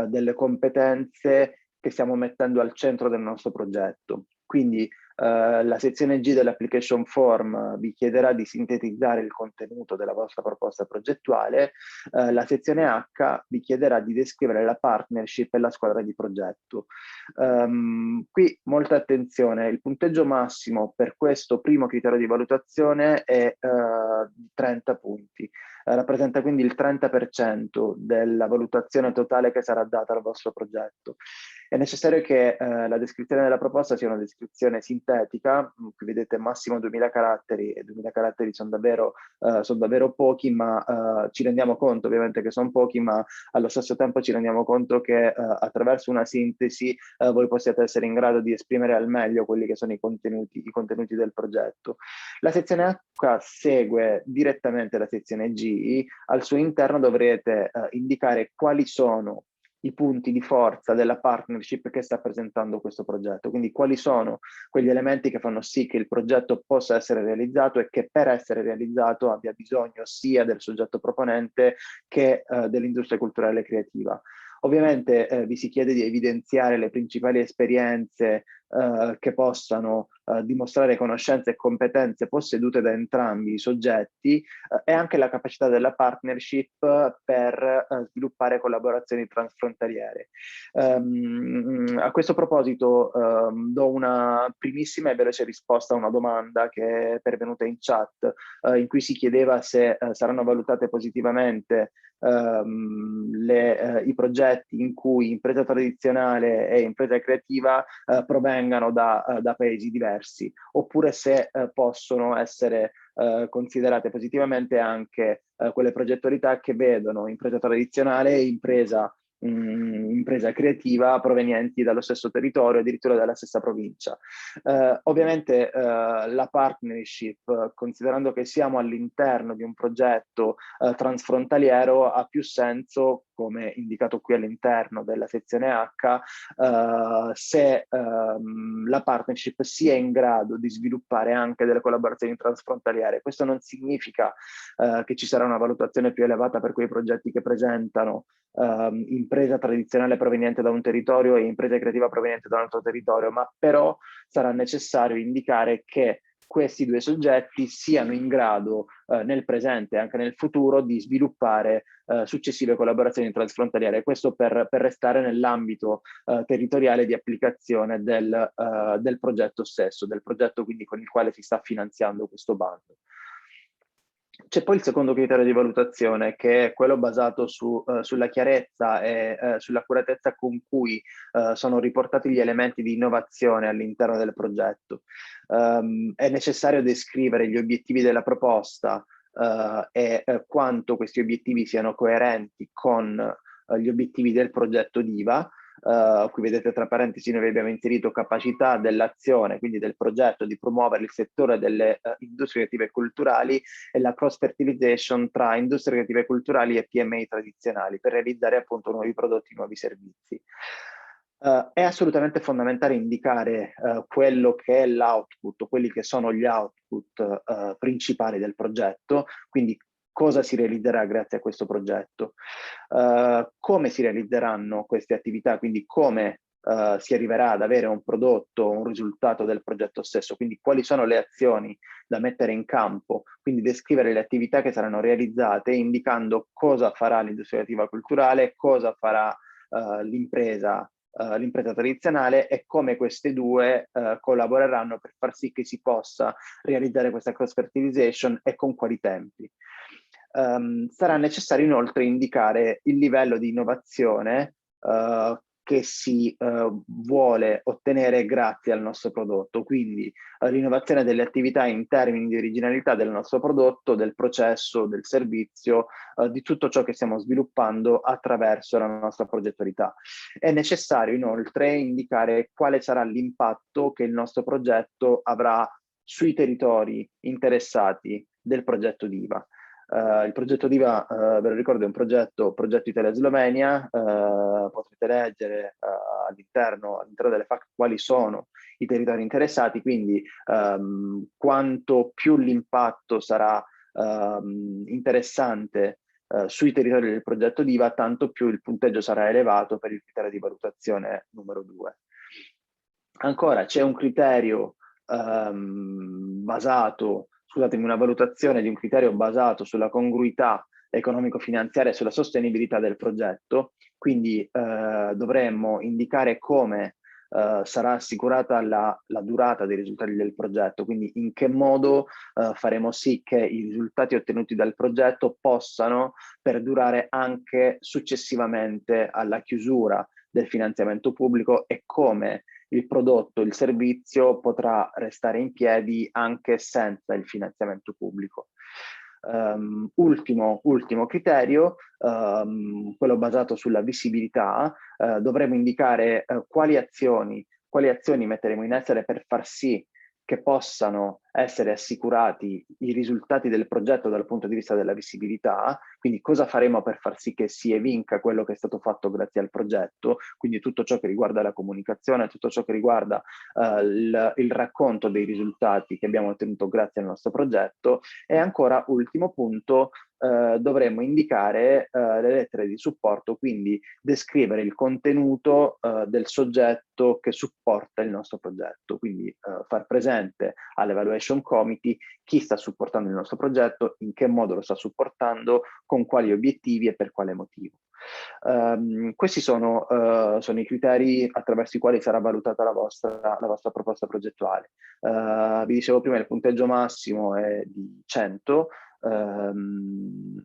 delle competenze che stiamo mettendo al centro del nostro progetto. Quindi la sezione G dell'application form vi chiederà di sintetizzare il contenuto della vostra proposta progettuale, la sezione H vi chiederà di descrivere la partnership e la squadra di progetto. Qui molta attenzione, il punteggio massimo per questo primo criterio di valutazione è 30 punti. Rappresenta quindi il 30% della valutazione totale che sarà data al vostro progetto. È necessario che la descrizione della proposta sia una descrizione sintetica, qui vedete massimo 2000 caratteri, e 2000 caratteri sono davvero pochi, ma ci rendiamo conto ovviamente che sono pochi, ma allo stesso tempo ci rendiamo conto che attraverso una sintesi voi possiate essere in grado di esprimere al meglio quelli che sono i contenuti del progetto. La sezione H segue direttamente la sezione G. Al suo interno dovrete indicare quali sono i punti di forza della partnership che sta presentando questo progetto, quindi quali sono quegli elementi che fanno sì che il progetto possa essere realizzato e che per essere realizzato abbia bisogno sia del soggetto proponente che dell'industria culturale e creativa. Ovviamente vi si chiede di evidenziare le principali esperienze che possano dimostrare conoscenze e competenze possedute da entrambi i soggetti e anche la capacità della partnership per sviluppare collaborazioni transfrontaliere. A questo proposito do una primissima e veloce risposta a una domanda che è pervenuta in chat, in cui si chiedeva se saranno valutate positivamente i progetti in cui impresa tradizionale e impresa creativa provengano da paesi diversi, oppure se possono essere considerate positivamente anche quelle progettualità che vedono impresa tradizionale e impresa creativa provenienti dallo stesso territorio, addirittura dalla stessa provincia. Ovviamente la partnership, considerando che siamo all'interno di un progetto transfrontaliero, ha più senso, come indicato qui all'interno della sezione H, se la partnership sia in grado di sviluppare anche delle collaborazioni transfrontaliere. Questo non significa che ci sarà una valutazione più elevata per quei progetti che presentano impresa tradizionale proveniente da un territorio e impresa creativa proveniente da un altro territorio, ma però sarà necessario indicare che questi due soggetti siano in grado nel presente e anche nel futuro di sviluppare successive collaborazioni transfrontaliere. Questo per restare nell'ambito territoriale di applicazione del progetto stesso, del progetto quindi con il quale si sta finanziando questo bando. C'è poi il secondo criterio di valutazione, che è quello basato sulla chiarezza e sull'accuratezza con cui sono riportati gli elementi di innovazione all'interno del progetto. È necessario descrivere gli obiettivi della proposta e quanto questi obiettivi siano coerenti con gli obiettivi del progetto DIVA. Qui vedete tra parentesi noi abbiamo inserito capacità dell'azione, quindi del progetto, di promuovere il settore delle industrie creative e culturali e la cross fertilization tra industrie creative e culturali e PMI tradizionali per realizzare appunto nuovi prodotti, nuovi servizi. È assolutamente fondamentale indicare quello che è l'output, quelli che sono gli output principali del progetto, quindi cosa si realizzerà grazie a questo progetto, come si realizzeranno queste attività, quindi come si arriverà ad avere un prodotto, un risultato del progetto stesso, quindi quali sono le azioni da mettere in campo, quindi descrivere le attività che saranno realizzate indicando cosa farà l'industria creativa culturale, cosa farà l'impresa tradizionale e come queste due collaboreranno per far sì che si possa realizzare questa cross fertilization e con quali tempi. Sarà necessario inoltre indicare il livello di innovazione che si vuole ottenere grazie al nostro prodotto, quindi l'innovazione delle attività in termini di originalità del nostro prodotto, del processo, del servizio, di tutto ciò che stiamo sviluppando attraverso la nostra progettualità. È necessario inoltre indicare quale sarà l'impatto che il nostro progetto avrà sui territori interessati del progetto DIVA. Il progetto DIVA, ve lo ricordo, è un progetto Italia-Slovenia. Potrete leggere all'interno delle FAQ quali sono i territori interessati, quindi quanto più l'impatto sarà interessante sui territori del progetto DIVA, tanto più il punteggio sarà elevato per il criterio di valutazione numero 2. Ancora c'è un criterio una valutazione di un criterio basato sulla congruità economico-finanziaria e sulla sostenibilità del progetto, quindi dovremmo indicare come sarà assicurata la durata dei risultati del progetto, quindi in che modo faremo sì che i risultati ottenuti dal progetto possano perdurare anche successivamente alla chiusura del finanziamento pubblico e come il prodotto, il servizio potrà restare in piedi anche senza il finanziamento pubblico. Ultimo criterio, quello basato sulla visibilità, dovremo indicare quali azioni metteremo in essere per far sì che possano essere assicurati i risultati del progetto dal punto di vista della visibilità, quindi cosa faremo per far sì che si evinca quello che è stato fatto grazie al progetto, quindi tutto ciò che riguarda la comunicazione, tutto ciò che riguarda il racconto dei risultati che abbiamo ottenuto grazie al nostro progetto. E ancora, ultimo punto, dovremmo indicare le lettere di supporto, quindi descrivere il contenuto del soggetto che supporta il nostro progetto, quindi far presente all'Evaluation Committee chi sta supportando il nostro progetto, in che modo lo sta supportando, con quali obiettivi e per quale motivo. Questi sono i criteri attraverso i quali sarà valutata la vostra proposta progettuale. Vi dicevo prima, il punteggio massimo è di 100.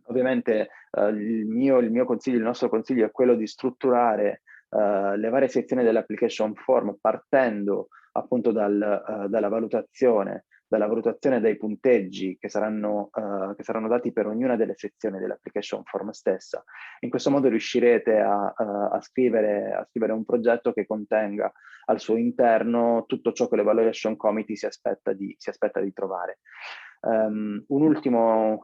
Ovviamente il mio consiglio, il nostro consiglio è quello di strutturare le varie sezioni dell'application form partendo appunto dalla valutazione dai punteggi che saranno dati per ognuna delle sezioni dell'application form stessa. In questo modo riuscirete a scrivere un progetto che contenga al suo interno tutto ciò che l'Evaluation Committee si aspetta di trovare. Un ultimo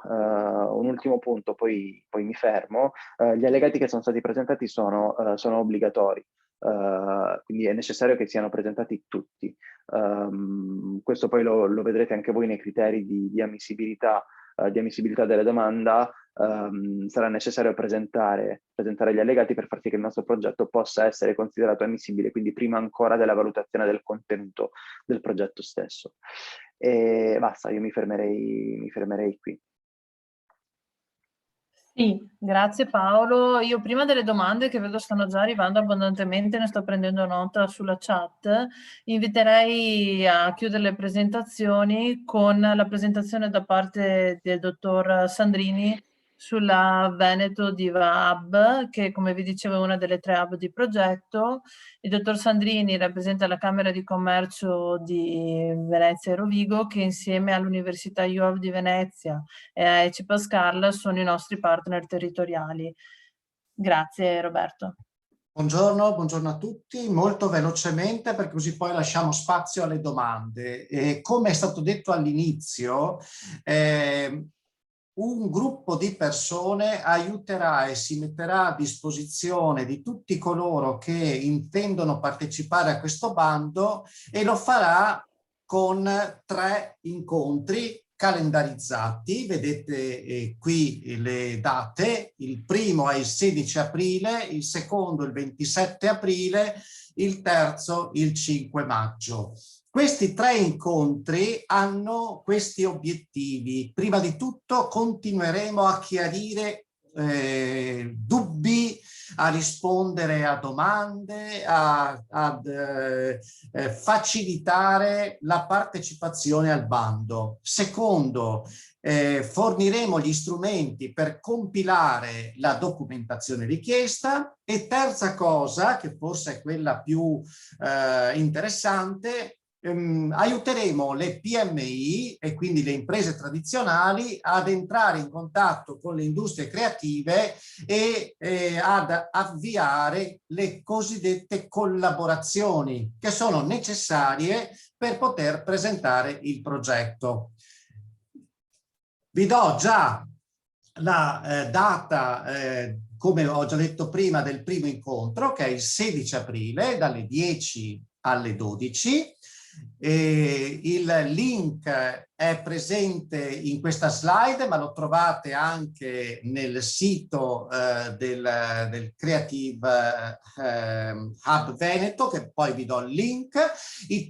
punto, poi mi fermo. Gli allegati che sono stati presentati sono obbligatori, quindi è necessario che siano presentati tutti. Questo poi lo vedrete anche voi nei criteri di ammissibilità della domanda. Sarà necessario presentare gli allegati per far sì che il nostro progetto possa essere considerato ammissibile, quindi prima ancora della valutazione del contenuto del progetto stesso. E basta, io mi fermerei qui. Sì, grazie Paolo. Io prima delle domande che vedo stanno già arrivando abbondantemente, ne sto prendendo nota sulla chat, inviterei a chiudere le presentazioni con la presentazione da parte del dottor Sandrini sulla Veneto Diva Hub, che come vi dicevo è una delle 3 hub di progetto. Il dottor Sandrini rappresenta la Camera di Commercio di Venezia e Rovigo, che insieme all'Università IUAV di Venezia e a ECI Pascal sono i nostri partner territoriali. Grazie Roberto. Buongiorno a tutti. Molto velocemente, perché così poi lasciamo spazio alle domande. Come è stato detto all'inizio, un gruppo di persone aiuterà e si metterà a disposizione di tutti coloro che intendono partecipare a questo bando, e lo farà con 3 incontri calendarizzati. Vedete qui le date: il primo è il 16 aprile, il secondo il 27 aprile, il terzo il 5 maggio. Questi 3 incontri hanno questi obiettivi. Prima di tutto continueremo a chiarire dubbi, a rispondere a domande, a facilitare la partecipazione al bando. Secondo, forniremo gli strumenti per compilare la documentazione richiesta. E terza cosa, che forse è quella più interessante, aiuteremo le PMI e quindi le imprese tradizionali ad entrare in contatto con le industrie creative e ad avviare le cosiddette collaborazioni che sono necessarie per poter presentare il progetto. Vi do già la data, come ho già detto prima, del primo incontro, che è il 16 aprile dalle 10 alle 12. Il link è presente in questa slide, ma lo trovate anche nel sito del Creative Hub Veneto, che poi vi do il link. I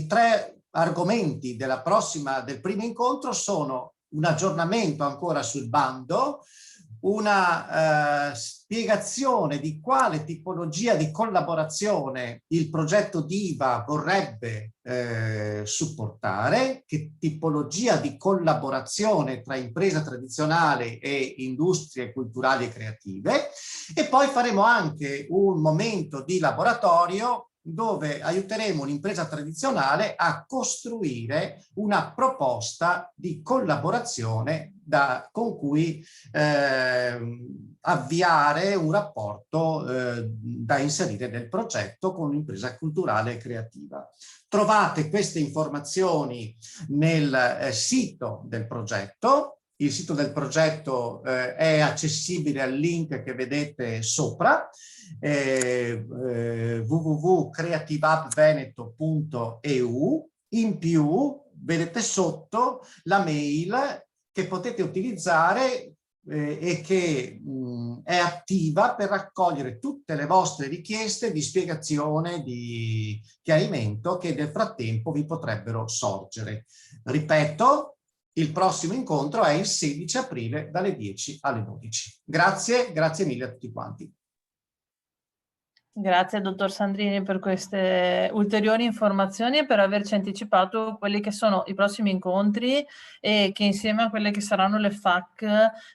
tre argomenti del primo incontro sono un aggiornamento ancora sul bando, una spiegazione di quale tipologia di collaborazione il progetto DIVA vorrebbe supportare, che tipologia di collaborazione tra impresa tradizionale e industrie culturali e creative, e poi faremo anche un momento di laboratorio dove aiuteremo un'impresa tradizionale a costruire una proposta di collaborazione con cui avviare un rapporto da inserire nel progetto con un'impresa culturale e creativa. Trovate queste informazioni nel sito del progetto. Il sito del progetto è accessibile al link che vedete sopra, www.creativehubveneto.eu. In più vedete sotto la mail che potete utilizzare e che è attiva per raccogliere tutte le vostre richieste di spiegazione, di chiarimento che nel frattempo vi potrebbero sorgere. Ripeto, il prossimo incontro è il 16 aprile dalle 10 alle 12. Grazie mille a tutti quanti. Grazie dottor Sandrini per queste ulteriori informazioni e per averci anticipato quelli che sono i prossimi incontri e che insieme a quelle che saranno le FAQ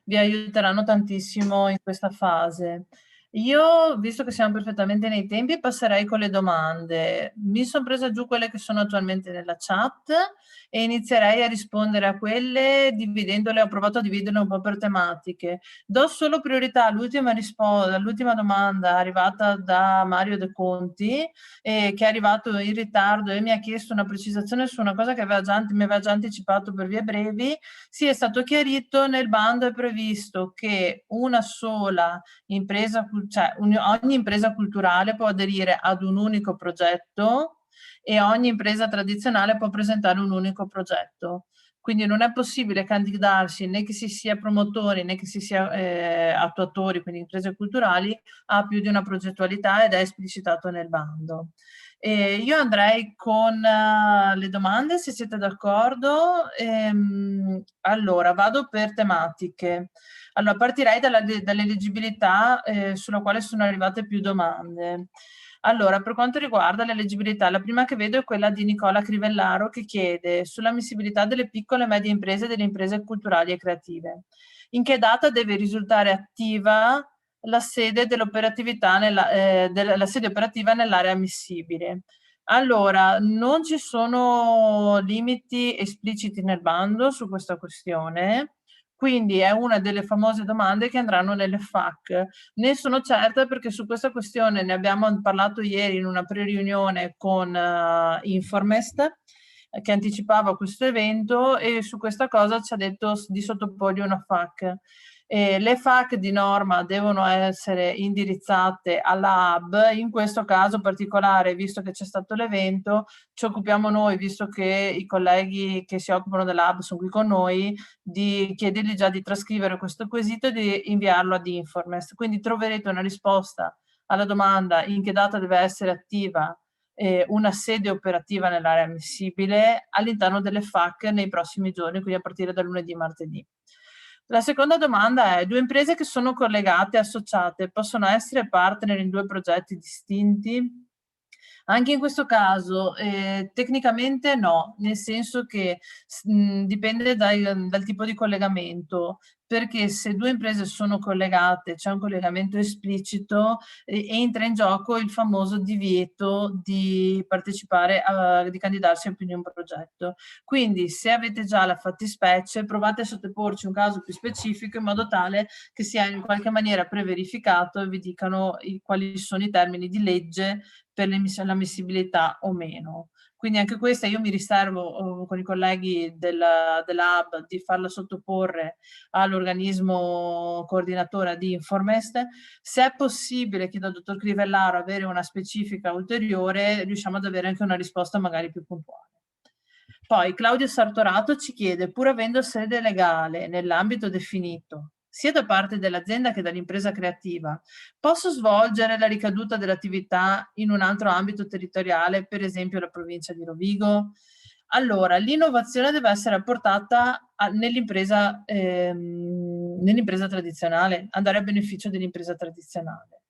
vi aiuteranno tantissimo in questa fase. Io, visto che siamo perfettamente nei tempi, passerei con le domande. Mi sono presa giù quelle che sono attualmente nella chat e inizierei a rispondere a quelle dividendole, ho provato a dividerle un po' per tematiche. Do solo priorità all'ultima domanda arrivata da Mario De Conti, che è arrivato in ritardo e mi ha chiesto una precisazione su una cosa che mi aveva già anticipato per vie brevi. Sì, è stato chiarito, nel bando è previsto che una sola impresa, cioè ogni impresa culturale può aderire ad un unico progetto e ogni impresa tradizionale può presentare un unico progetto. Quindi non è possibile candidarsi né che si sia promotori né che si sia attuatori, quindi imprese culturali, a più di una progettualità ed è esplicitato nel bando. Io andrei con le domande, se siete d'accordo. Allora, vado per tematiche. Allora, partirei dall'eleggibilità sulla quale sono arrivate più domande. Allora, per quanto riguarda l'eleggibilità, la prima che vedo è quella di Nicola Crivellaro che chiede sull'ammissibilità delle piccole e medie imprese e delle imprese culturali e creative. In che data deve risultare attiva la sede dell'operatività la sede operativa nell'area ammissibile? Allora, non ci sono limiti espliciti nel bando su questa questione, quindi è una delle famose domande che andranno nelle FAQ. Ne sono certa perché su questa questione ne abbiamo parlato ieri in una pre-riunione con Informest, che anticipava questo evento, e su questa cosa ci ha detto di sottoporgli una FAQ. Le FAQ di norma devono essere indirizzate alla hub. In questo caso particolare, visto che c'è stato l'evento, ci occupiamo noi, visto che i colleghi che si occupano della hub sono qui con noi, di chiedergli già di trascrivere questo quesito e di inviarlo ad Informest. Quindi troverete una risposta alla domanda in che data deve essere attiva una sede operativa nell'area ammissibile all'interno delle FAQ nei prossimi giorni, quindi a partire da lunedì e martedì. La seconda domanda è: due imprese che sono collegate e associate possono essere partner in due progetti distinti? Anche in questo caso tecnicamente no, nel senso che dipende dal tipo di collegamento, perché se due imprese sono collegate, c'è un collegamento esplicito, entra in gioco il famoso divieto di partecipare, di candidarsi a più di un progetto. Quindi se avete già la fattispecie, provate a sottoporci un caso più specifico in modo tale che sia in qualche maniera preverificato e vi dicano quali sono i termini di legge per l'ammissibilità o meno. Quindi anche questa io mi riservo con i colleghi della hub di farla sottoporre all'organismo coordinatore di Informest. Se è possibile, chiedo al dottor Crivellaro, avere una specifica ulteriore, riusciamo ad avere anche una risposta magari più puntuale. Poi Claudio Sartorato ci chiede: pur avendo sede legale nell'ambito definito, sia da parte dell'azienda che dall'impresa creativa, posso svolgere la ricaduta dell'attività in un altro ambito territoriale, per esempio la provincia di Rovigo? Allora, l'innovazione deve essere apportata nell'impresa tradizionale, andare a beneficio dell'impresa tradizionale.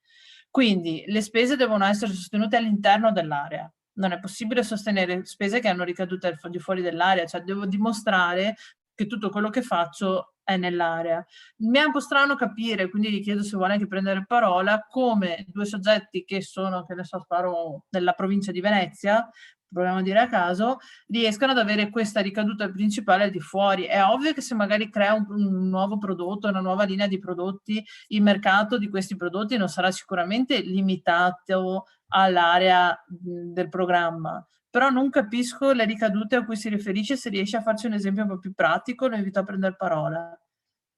Quindi le spese devono essere sostenute all'interno dell'area. Non è possibile sostenere spese che hanno ricadute al di fuori dell'area, cioè devo dimostrare che tutto quello che faccio è nell'area. Mi è un po' strano capire, quindi gli chiedo se vuole anche prendere parola, come due soggetti che sono, che ne so, sparo nella provincia di Venezia, proviamo a dire a caso, riescano ad avere questa ricaduta principale al di fuori. È ovvio che se magari crea un nuovo prodotto, una nuova linea di prodotti, il mercato di questi prodotti non sarà sicuramente limitato all'area del programma, però non capisco le ricadute a cui si riferisce. Se riesce a farci un esempio un po' più pratico, lo invito a prendere parola.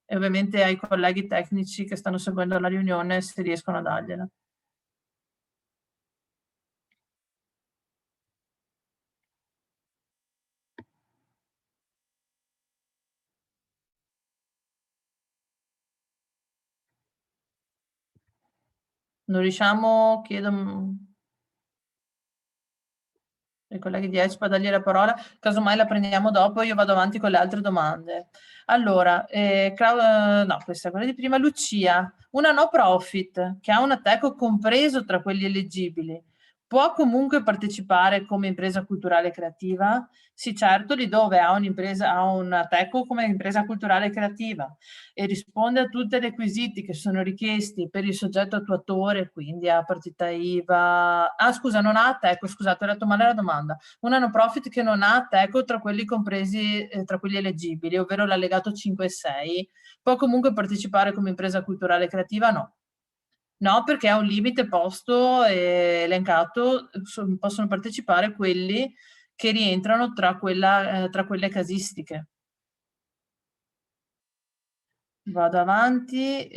E ovviamente ai colleghi tecnici che stanno seguendo la riunione, se riescono a dargliela. Non riusciamo, chiedo ai colleghi di ECPA dargli la parola, casomai la prendiamo dopo, io vado avanti con le altre domande. Allora, no, questa è quella di prima. Lucia, una no profit che ha un Ateco compreso tra quelli eleggibili, può comunque partecipare come impresa culturale creativa? Sì, certo, lì dove ha un'impresa, ha un Ateco come impresa culturale creativa e risponde a tutti i requisiti che sono richiesti per il soggetto attuatore, quindi a partita IVA. Ah, scusa, non ha Ateco, scusate, ho letto male la domanda. Una no profit che non ha Ateco tra quelli compresi, tra quelli eleggibili, ovvero l'allegato 5 e 6, può comunque partecipare come impresa culturale creativa? No. No, perché ha un limite posto e elencato, possono partecipare quelli che rientrano tra quelle casistiche. Vado avanti.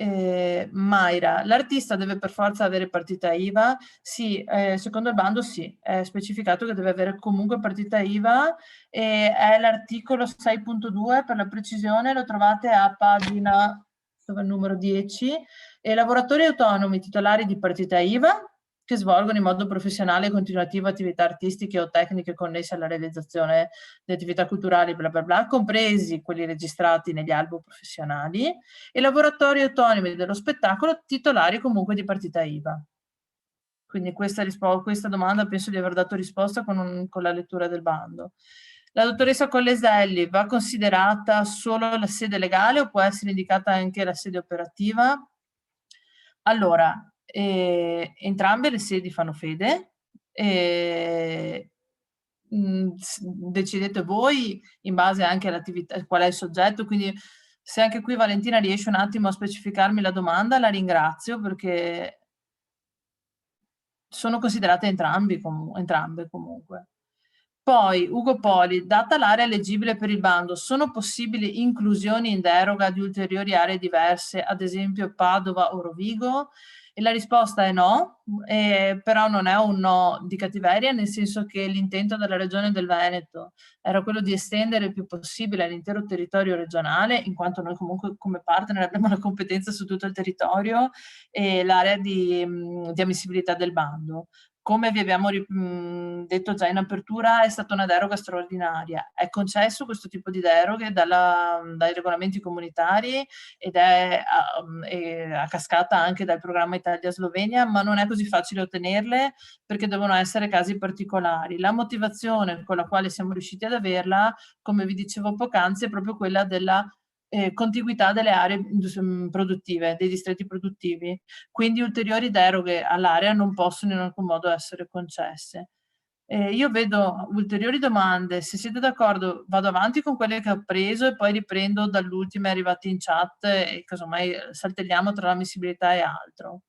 Mayra, l'artista deve per forza avere partita IVA? Sì, secondo il bando sì, è specificato che deve avere comunque partita IVA e è l'articolo 6.2 per la precisione, lo trovate a pagina, dove è il numero 10, e lavoratori autonomi titolari di partita IVA che svolgono in modo professionale e continuativo attività artistiche o tecniche connesse alla realizzazione di attività culturali, bla bla bla, compresi quelli registrati negli albo professionali, e lavoratori autonomi dello spettacolo titolari comunque di partita IVA. Quindi questa domanda penso di aver dato risposta con la lettura del bando. La dottoressa Colleselli, va considerata solo la sede legale o può essere indicata anche la sede operativa? Allora, entrambe le sedi fanno fede, decidete voi in base anche all'attività, qual è il soggetto, quindi se anche qui Valentina riesce un attimo a specificarmi la domanda, la ringrazio perché sono considerate entrambe comunque. Poi Ugo Poli, data l'area eleggibile per il bando, sono possibili inclusioni in deroga di ulteriori aree diverse, ad esempio Padova o Rovigo? E la risposta è no, però non è un no di cattiveria, nel senso che l'intento della Regione del Veneto era quello di estendere il più possibile l'intero territorio regionale, in quanto noi comunque come partner abbiamo la competenza su tutto il territorio e l'area di ammissibilità del bando. Come vi abbiamo detto già in apertura, è stata una deroga straordinaria. È concesso questo tipo di deroghe dai regolamenti comunitari ed è a cascata anche dal programma Italia-Slovenia, ma non è così facile ottenerle perché devono essere casi particolari. La motivazione con la quale siamo riusciti ad averla, come vi dicevo poc'anzi, è proprio quella della contiguità delle aree produttive, dei distretti produttivi. Quindi ulteriori deroghe all'area non possono in alcun modo essere concesse. Io vedo ulteriori domande, se siete d'accordo vado avanti con quelle che ho preso e poi riprendo dall'ultima arrivate in chat e casomai saltelliamo tra l'ammissibilità e altro.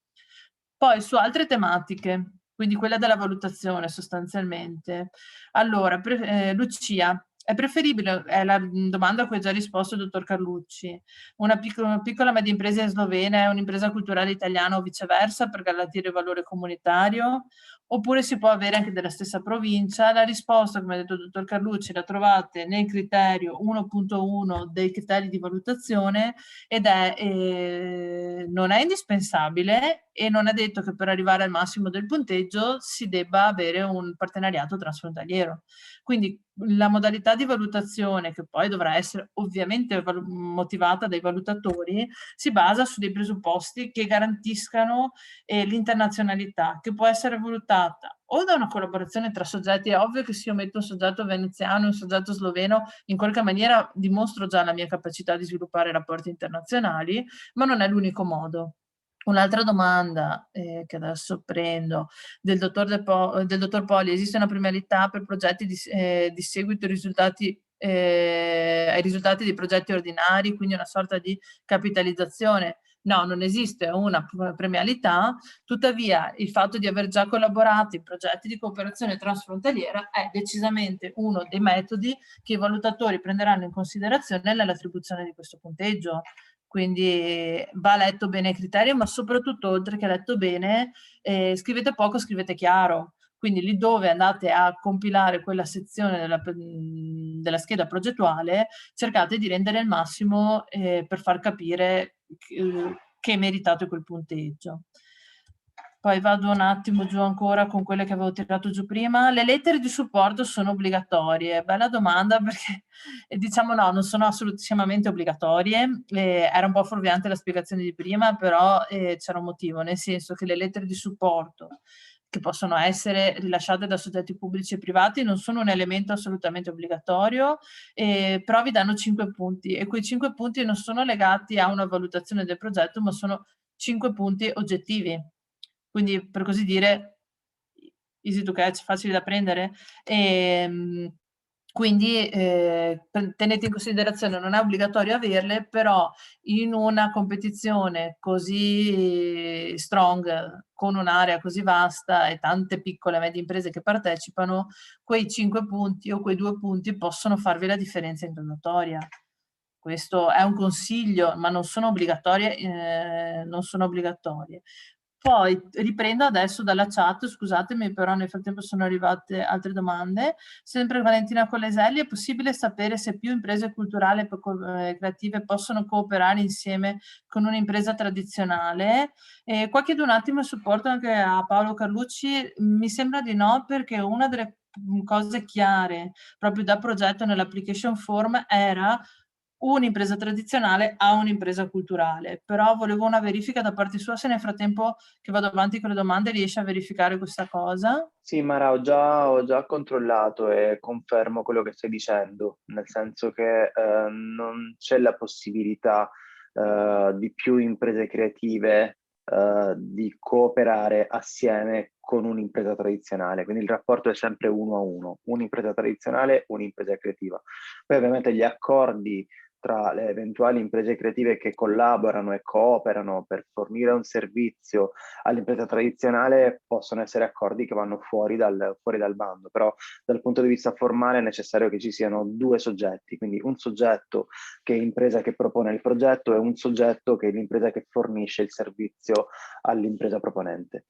Poi su altre tematiche, quindi quella della valutazione sostanzialmente. Allora, Lucia, è preferibile, è la domanda a cui ha già risposto il dottor Carlucci, una piccola media impresa in Slovenia è un'impresa culturale italiana o viceversa per garantire il valore comunitario? Oppure si può avere anche della stessa provincia? La risposta, come ha detto il dottor Carlucci, la trovate nel criterio 1.1 dei criteri di valutazione ed non è indispensabile e non è detto che per arrivare al massimo del punteggio si debba avere un partenariato transfrontaliero. Quindi la modalità di valutazione, che poi dovrà essere ovviamente motivata dai valutatori, si basa su dei presupposti che garantiscano l'internazionalità, che può essere valutata o da una collaborazione tra soggetti. È ovvio che se io metto un soggetto veneziano e un soggetto sloveno, in qualche maniera dimostro già la mia capacità di sviluppare rapporti internazionali, ma non è l'unico modo. Un'altra domanda che adesso prendo del dottor Poli: esiste una premialità per progetti di seguito ai risultati dei progetti ordinari, quindi una sorta di capitalizzazione? No, non esiste una premialità, tuttavia il fatto di aver già collaborato in progetti di cooperazione transfrontaliera è decisamente uno dei metodi che i valutatori prenderanno in considerazione nell'attribuzione di questo punteggio. Quindi va letto bene il criterio, ma soprattutto, oltre che letto bene, scrivete poco, scrivete chiaro. Quindi lì dove andate a compilare quella sezione della scheda progettuale, cercate di rendere il massimo per far capire che meritate quel punteggio. Poi vado un attimo giù ancora con quelle che avevo tirato giù prima. Le lettere di supporto sono obbligatorie? Bella domanda, perché diciamo no, non sono assolutamente obbligatorie. Era un po' fuorviante la spiegazione di prima, però c'era un motivo, nel senso che le lettere di supporto, che possono essere rilasciate da soggetti pubblici e privati, non sono un elemento assolutamente obbligatorio, però vi danno 5 punti, e quei 5 punti non sono legati a una valutazione del progetto, ma sono 5 punti oggettivi. Quindi, per così dire, easy to catch, facili da prendere. Quindi tenete in considerazione, non è obbligatorio averle, però in una competizione così strong, con un'area così vasta e tante piccole e medie imprese che partecipano, quei 5 punti o quei 2 punti possono farvi la differenza in graduatoria. Questo è un consiglio, ma non sono obbligatorie, non sono obbligatorie. Poi riprendo adesso dalla chat, scusatemi, però nel frattempo sono arrivate altre domande. Sempre Valentina Coleselli: è possibile sapere se più imprese culturali e creative possono cooperare insieme con un'impresa tradizionale? Qua chiedo un attimo il supporto anche a Paolo Carlucci. Mi sembra di no, perché una delle cose chiare proprio da progetto nell'application form era un'impresa tradizionale a un'impresa culturale, però volevo una verifica da parte sua, se nel frattempo che vado avanti con le domande riesce a verificare questa cosa. Sì, Mara, ho già controllato e confermo quello che stai dicendo, nel senso che non c'è la possibilità di più imprese creative di cooperare assieme con un'impresa tradizionale, quindi il rapporto è sempre 1-1, un'impresa tradizionale, un'impresa creativa. Poi ovviamente gli accordi tra le eventuali imprese creative che collaborano e cooperano per fornire un servizio all'impresa tradizionale possono essere accordi che vanno fuori dal bando, però dal punto di vista formale è necessario che ci siano due soggetti, quindi un soggetto che è l'impresa che propone il progetto e un soggetto che è l'impresa che fornisce il servizio all'impresa proponente.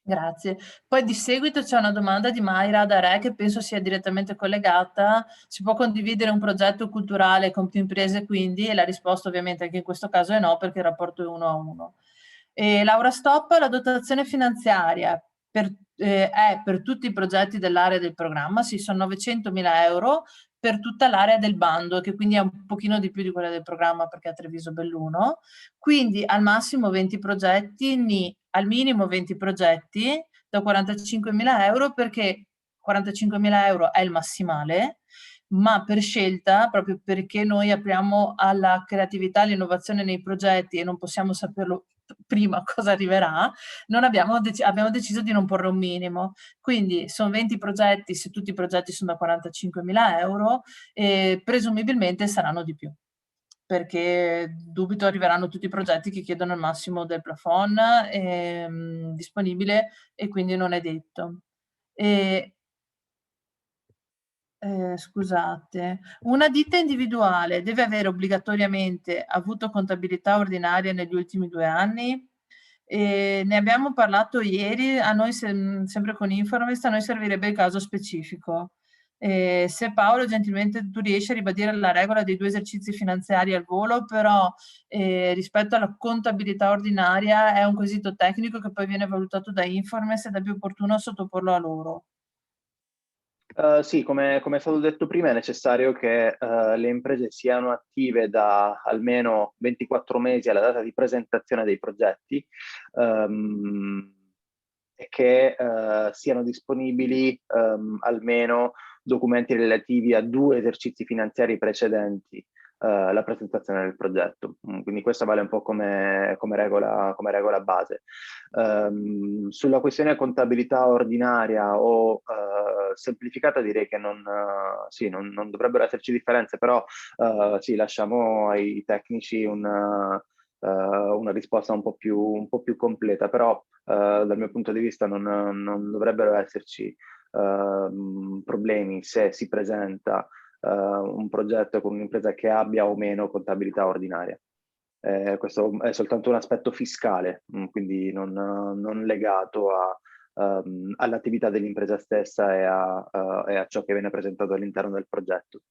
Grazie. Poi di seguito c'è una domanda di Mayra da Re, che penso sia direttamente collegata. Si può condividere un progetto culturale con più imprese, quindi? E la risposta ovviamente anche in questo caso è no, perché il rapporto è 1-1. Laura Stoppa: la dotazione finanziaria è per tutti i progetti dell'area del programma, sì, sono 900.000 euro per tutta l'area del bando, che quindi è un pochino di più di quella del programma, perché è Treviso Belluno. Quindi al massimo 20 progetti, al minimo 20 progetti da 45.000 euro, perché 45.000 euro è il massimale, ma per scelta, proprio perché noi apriamo alla creatività, all'innovazione nei progetti e non possiamo saperlo prima cosa arriverà, abbiamo deciso di non porre un minimo. Quindi sono 20 progetti, se tutti i progetti sono da 45.000 euro, presumibilmente saranno di più, perché dubito arriveranno tutti i progetti che chiedono il massimo del plafond disponibile, e quindi non è detto. Scusate, una ditta individuale deve avere obbligatoriamente avuto contabilità ordinaria negli ultimi 2 anni? Ne abbiamo parlato ieri, a noi sempre con Informist, a noi servirebbe il caso specifico. Se Paolo gentilmente tu riesci a ribadire la regola dei 2 esercizi finanziari al volo, però rispetto alla contabilità ordinaria è un quesito tecnico che poi viene valutato da Informist ed è più opportuno sottoporlo a loro. Sì, come è stato detto prima, è necessario che le imprese siano attive da almeno 24 mesi alla data di presentazione dei progetti e che siano disponibili almeno documenti relativi a 2 esercizi finanziari precedenti la presentazione del progetto. Quindi questo vale un po' come regola base. Sulla questione contabilità ordinaria o semplificata direi che non dovrebbero esserci differenze, però sì, lasciamo ai tecnici una risposta un po' più completa, però dal mio punto di vista non dovrebbero esserci problemi se si presenta un progetto con un'impresa che abbia o meno contabilità ordinaria. Questo è soltanto un aspetto fiscale, quindi non legato all'attività dell'impresa stessa e a ciò che viene presentato all'interno del progetto.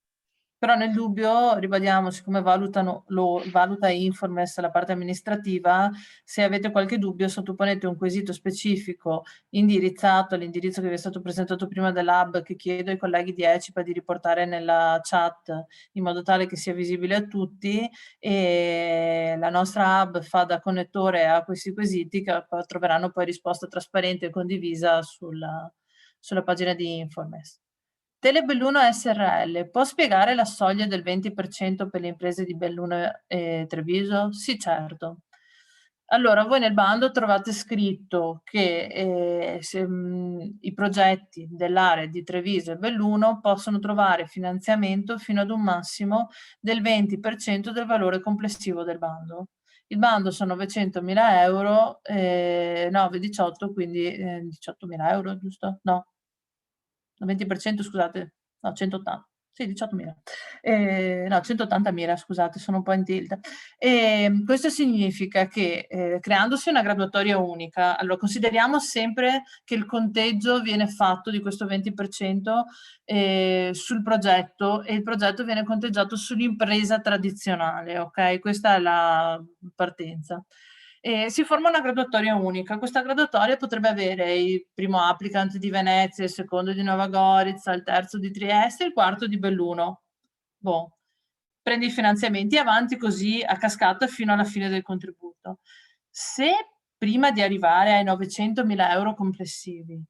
Però nel dubbio, ribadiamo, siccome valuta Informes la parte amministrativa, se avete qualche dubbio sottoponete un quesito specifico indirizzato all'indirizzo che vi è stato presentato prima dell'hub, che chiedo ai colleghi di Ecipa di riportare nella chat in modo tale che sia visibile a tutti, e la nostra hub fa da connettore a questi quesiti che troveranno poi risposta trasparente e condivisa sulla pagina di Informes. Telebelluno SRL, può spiegare la soglia del 20% per le imprese di Belluno e Treviso? Sì, certo. Allora, voi nel bando trovate scritto che i progetti dell'area di Treviso e Belluno possono trovare finanziamento fino ad un massimo del 20% del valore complessivo del bando. Il bando sono 900.000 euro, 9,18, quindi 18.000 euro, giusto? No. 20% scusate, no 180, sì 18.000, no 180.000 scusate, sono un po' in tilt. Questo significa che creandosi una graduatoria unica, allora consideriamo sempre che il conteggio viene fatto di questo 20% sul progetto, e il progetto viene conteggiato sull'impresa tradizionale, ok? Questa è la partenza. Si forma una graduatoria unica. Questa graduatoria potrebbe avere il primo applicant di Venezia, il secondo di Nova Gorica, il terzo di Trieste e il quarto di Belluno. Boh. Prendi i finanziamenti avanti così a cascata fino alla fine del contributo. Se prima di arrivare ai 900.000 euro complessivi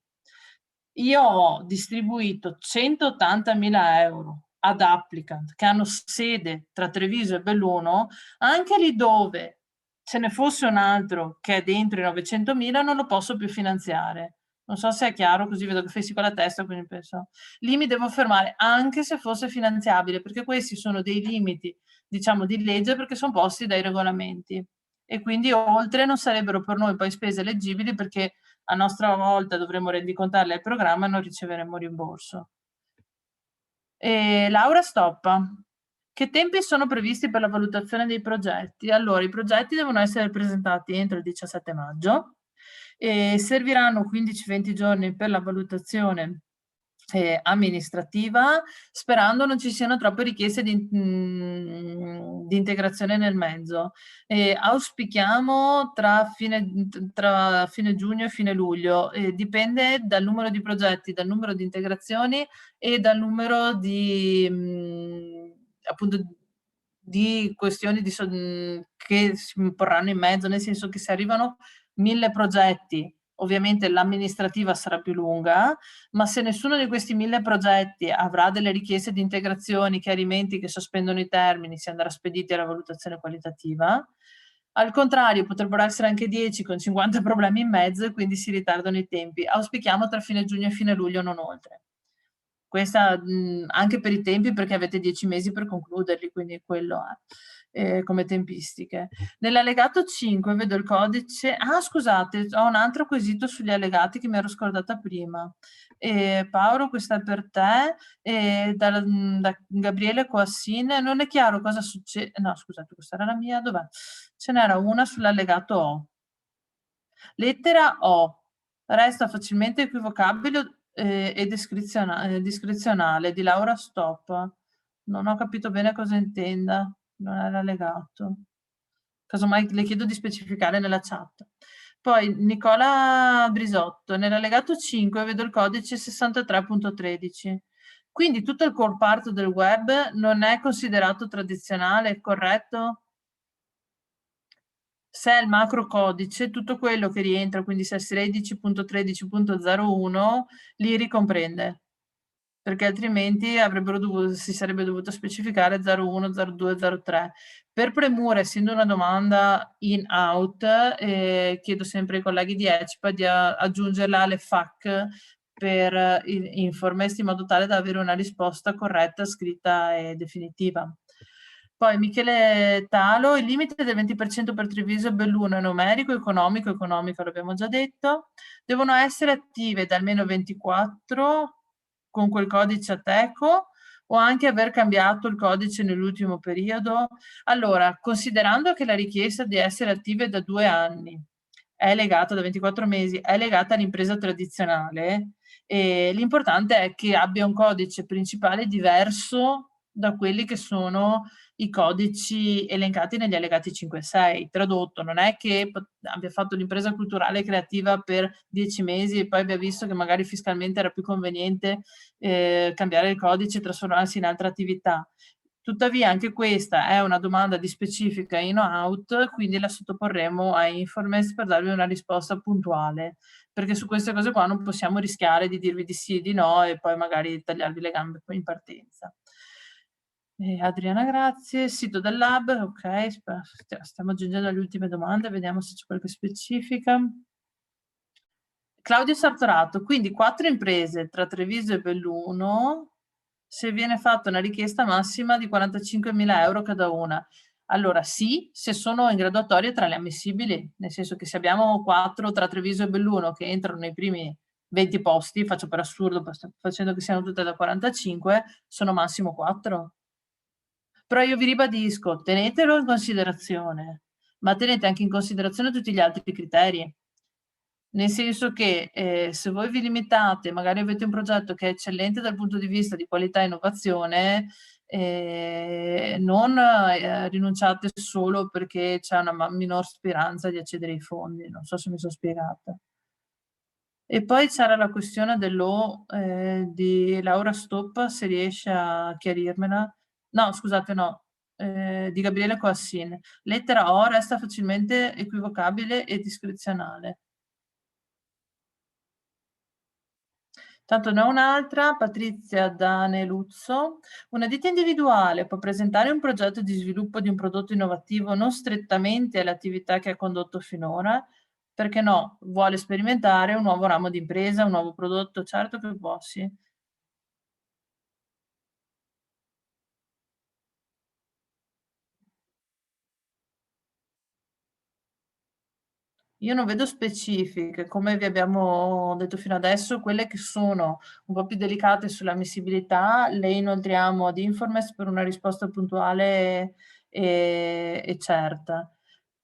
io ho distribuito 180.000 euro ad applicant che hanno sede tra Treviso e Belluno, anche lì dove ce ne fosse un altro che è dentro i 900.000 non lo posso più finanziare. Non so se è chiaro, così vedo che fai sì con la testa, quindi penso. Lì mi devo fermare anche se fosse finanziabile, perché questi sono dei limiti, diciamo, di legge, perché sono posti dai regolamenti. E quindi oltre non sarebbero per noi poi spese eleggibili, perché a nostra volta dovremo rendicontarle al programma e non riceveremo rimborso. Laura Stoppa. Che tempi sono previsti per la valutazione dei progetti? Allora, i progetti devono essere presentati entro il 17 maggio e serviranno 15-20 giorni per la valutazione amministrativa, sperando non ci siano troppe richieste di integrazione nel mezzo. Auspichiamo tra fine giugno e fine luglio, dipende dal numero di progetti, dal numero di integrazioni e dal numero di appunto di questioni che si porranno in mezzo, nel senso che se arrivano 1000 progetti, ovviamente l'amministrativa sarà più lunga, ma se nessuno di questi 1000 progetti avrà delle richieste di integrazioni, chiarimenti che sospendono i termini, si andrà spediti alla valutazione qualitativa. Al contrario, potrebbero essere anche 10 con 50 problemi in mezzo e quindi si ritardano i tempi. Auspichiamo tra fine giugno e fine luglio, non oltre. Questa anche per i tempi, perché avete 10 mesi per concluderli, quindi quello è come tempistiche. Nell'allegato 5 vedo il codice. Ah, scusate, ho un altro quesito sugli allegati che mi ero scordata prima. Paolo, questa è per te. Da Gabriele Coassin, non è chiaro cosa succede. No, scusate, questa era la mia. Dov'è? Ce n'era una sull'allegato O. Lettera O. Resta facilmente equivocabile e discrezionale di Laura Stop. Non ho capito bene cosa intenda, non era legato. Casomai le chiedo di specificare nella chat. Poi Nicola Brisotto, nell'allegato 5 vedo il codice 63.13. Quindi tutto il core part del web non è considerato tradizionale, corretto? Se è il macro codice, tutto quello che rientra, quindi se è 16.13.01, li ricomprende. perché altrimenti si sarebbe dovuto specificare 01, 02, 03. Per premura, essendo una domanda in-out, chiedo sempre ai colleghi di ECPA di aggiungerla alle FAQ per Informest, in modo tale da avere una risposta corretta, scritta e definitiva. Poi Michele Talo, il limite del 20% per Treviso e Belluno è numerico, economico l'abbiamo già detto. Devono essere attive da almeno 24 con quel codice Ateco o anche aver cambiato il codice nell'ultimo periodo. Allora, considerando che la richiesta di essere attive da 2 anni è legata, da 24 mesi, è legata all'impresa tradizionale, l'importante è che abbia un codice principale diverso da quelli che sono i codici elencati negli allegati 5 e 6. Tradotto, non è che abbia fatto l'impresa culturale e creativa per 10 mesi e poi abbia visto che magari fiscalmente era più conveniente cambiare il codice e trasformarsi in altra attività. Tuttavia anche questa è una domanda di specifica in o out, quindi la sottoporremo a Informest per darvi una risposta puntuale, perché su queste cose qua non possiamo rischiare di dirvi di sì e di no e poi magari tagliarvi le gambe in partenza. Adriana, grazie. Sito del lab, ok, stiamo aggiungendo le ultime domande, vediamo se c'è qualche specifica. Claudio Sartorato, quindi 4 imprese tra Treviso e Belluno, se viene fatta una richiesta massima di 45.000 euro cada una. Allora sì, se sono in graduatoria tra le ammissibili, nel senso che se abbiamo 4 tra Treviso e Belluno che entrano nei primi 20 posti, faccio per assurdo, facendo che siano tutte da 45, sono massimo 4. Però io vi ribadisco, tenetelo in considerazione, ma tenete anche in considerazione tutti gli altri criteri. Nel senso che se voi vi limitate, magari avete un progetto che è eccellente dal punto di vista di qualità e innovazione, non rinunciate solo perché c'è una minor speranza di accedere ai fondi. Non so se mi sono spiegata. E poi c'era la questione di Laura Stoppa, se riesce a chiarirmela. No, scusate, no, di Gabriele Coassin. Lettera O resta facilmente equivocabile e discrezionale. Tanto ne ho un'altra, Patrizia Daneluzzo. Una ditta individuale può presentare un progetto di sviluppo di un prodotto innovativo non strettamente all'attività che ha condotto finora, perché no, vuole sperimentare un nuovo ramo di impresa, un nuovo prodotto, certo che può, sì. Io non vedo specifiche, come vi abbiamo detto fino adesso, quelle che sono un po' più delicate sull'ammissibilità, le inoltriamo ad Informest per una risposta puntuale e certa.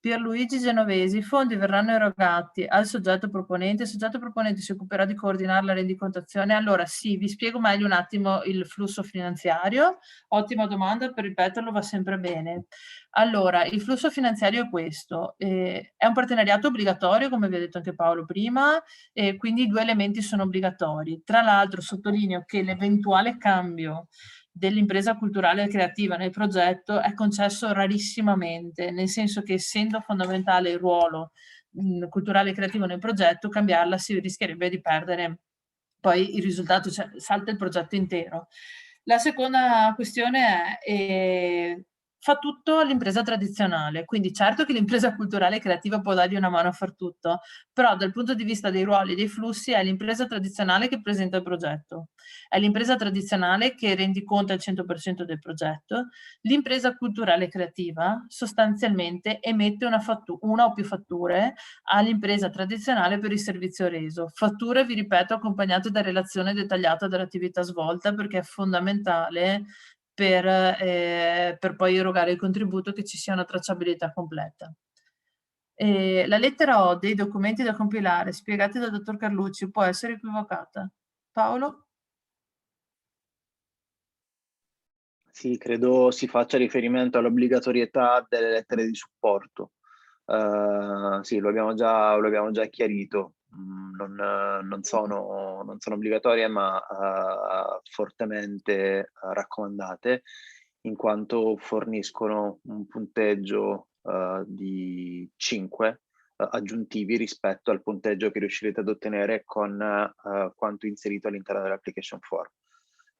Pierluigi Genovesi, i fondi verranno erogati al soggetto proponente, il soggetto proponente si occuperà di coordinare la rendicontazione. Allora sì, vi spiego meglio un attimo il flusso finanziario. Ottima domanda, per ripeterlo va sempre bene. Allora, il flusso finanziario è questo, è un partenariato obbligatorio, come vi ha detto anche Paolo prima, e quindi i 2 elementi sono obbligatori. Tra l'altro sottolineo che l'eventuale cambio dell'impresa culturale e creativa nel progetto è concesso rarissimamente, nel senso che essendo fondamentale il ruolo culturale e creativo nel progetto, cambiarla si rischierebbe di perdere poi il risultato, cioè salta il progetto intero. La seconda questione è fa tutto l'impresa tradizionale, quindi certo che l'impresa culturale e creativa può dargli una mano a far tutto, però dal punto di vista dei ruoli e dei flussi è l'impresa tradizionale che presenta il progetto, è l'impresa tradizionale che rendiconta il 100% del progetto, l'impresa culturale e creativa sostanzialmente emette una o più fatture all'impresa tradizionale per il servizio reso. Fatture, vi ripeto, accompagnate da relazione dettagliata dell'attività svolta perché è fondamentale per poi erogare il contributo che ci sia una tracciabilità completa. La lettera O dei documenti da compilare spiegati dal dottor Carlucci può essere equivocata. Paolo? Sì, credo si faccia riferimento all'obbligatorietà delle lettere di supporto. Sì, lo abbiamo già chiarito. Non sono obbligatorie, ma fortemente raccomandate, in quanto forniscono un punteggio di 5 aggiuntivi rispetto al punteggio che riuscirete ad ottenere con quanto inserito all'interno dell'application form.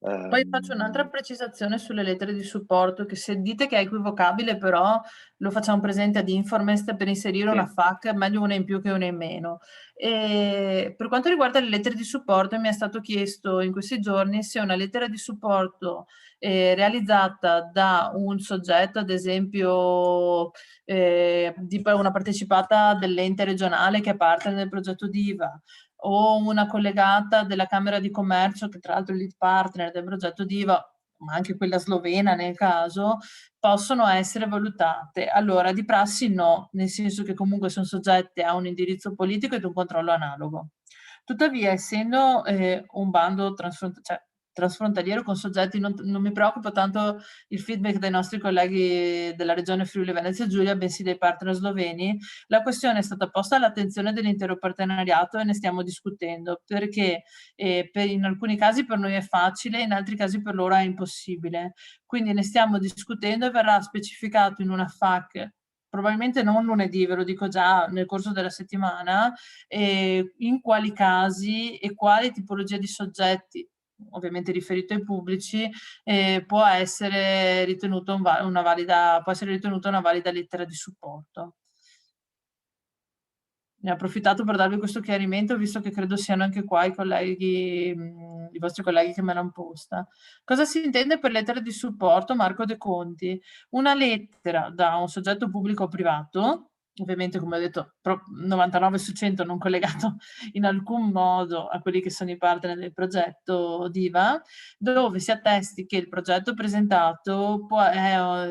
Poi faccio un'altra precisazione sulle lettere di supporto, che se dite che è equivocabile, però lo facciamo presente ad Informest per inserire Sì. una FAQ, meglio una in più che una in meno. E per quanto riguarda le lettere di supporto, mi è stato chiesto in questi giorni se una lettera di supporto realizzata da un soggetto, ad esempio di una partecipata dell'ente regionale che è partner del progetto DIVA, o una collegata della Camera di Commercio, che tra l'altro è lead partner del progetto DIVA, ma anche quella slovena nel caso, possono essere valutate. Allora, di prassi no, nel senso che comunque sono soggette a un indirizzo politico ed un controllo analogo. Tuttavia, essendo un bando transfrontaliero con soggetti, non mi preoccupa tanto il feedback dei nostri colleghi della regione Friuli Venezia Giulia, bensì dei partner sloveni. La questione è stata posta all'attenzione dell'intero partenariato e ne stiamo discutendo, perché in alcuni casi per noi è facile, in altri casi per loro è impossibile. Quindi ne stiamo discutendo e verrà specificato in una FAQ, probabilmente non lunedì, ve lo dico già, nel corso della settimana, in quali casi e quali tipologie di soggetti, ovviamente riferito ai pubblici, può essere ritenuta una valida lettera di supporto. Ne ho approfittato per darvi questo chiarimento, visto che credo siano anche qua i colleghi, i vostri colleghi che me l'hanno posta. Cosa si intende per lettera di supporto, Marco De Conti? Una lettera da un soggetto pubblico o privato, ovviamente come ho detto 99 su 100 non collegato in alcun modo a quelli che sono i partner del progetto DIVA, dove si attesti che il progetto presentato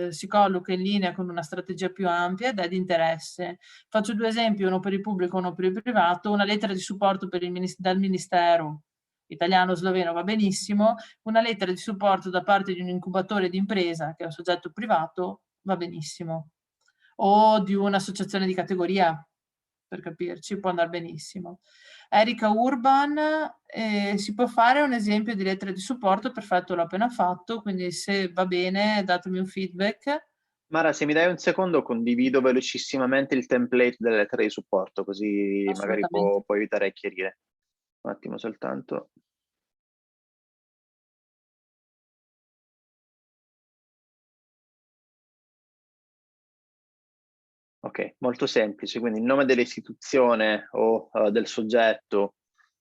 si colloca in linea con una strategia più ampia ed è di interesse. Faccio due esempi, uno per il pubblico e uno per il privato. Una lettera di supporto dal Ministero italiano o sloveno va benissimo, una lettera di supporto da parte di un incubatore di impresa, che è un soggetto privato, va benissimo. O di un'associazione di categoria, per capirci, può andare benissimo. Erika Urban, si può fare un esempio di lettera di supporto? Perfetto, l'ho appena fatto, quindi se va bene datemi un feedback. Mara, se mi dai un secondo, condivido velocissimamente il template delle lettere di supporto, così magari può aiutare a chiarire. Un attimo soltanto. Ok, molto semplice, quindi il nome dell'istituzione o del soggetto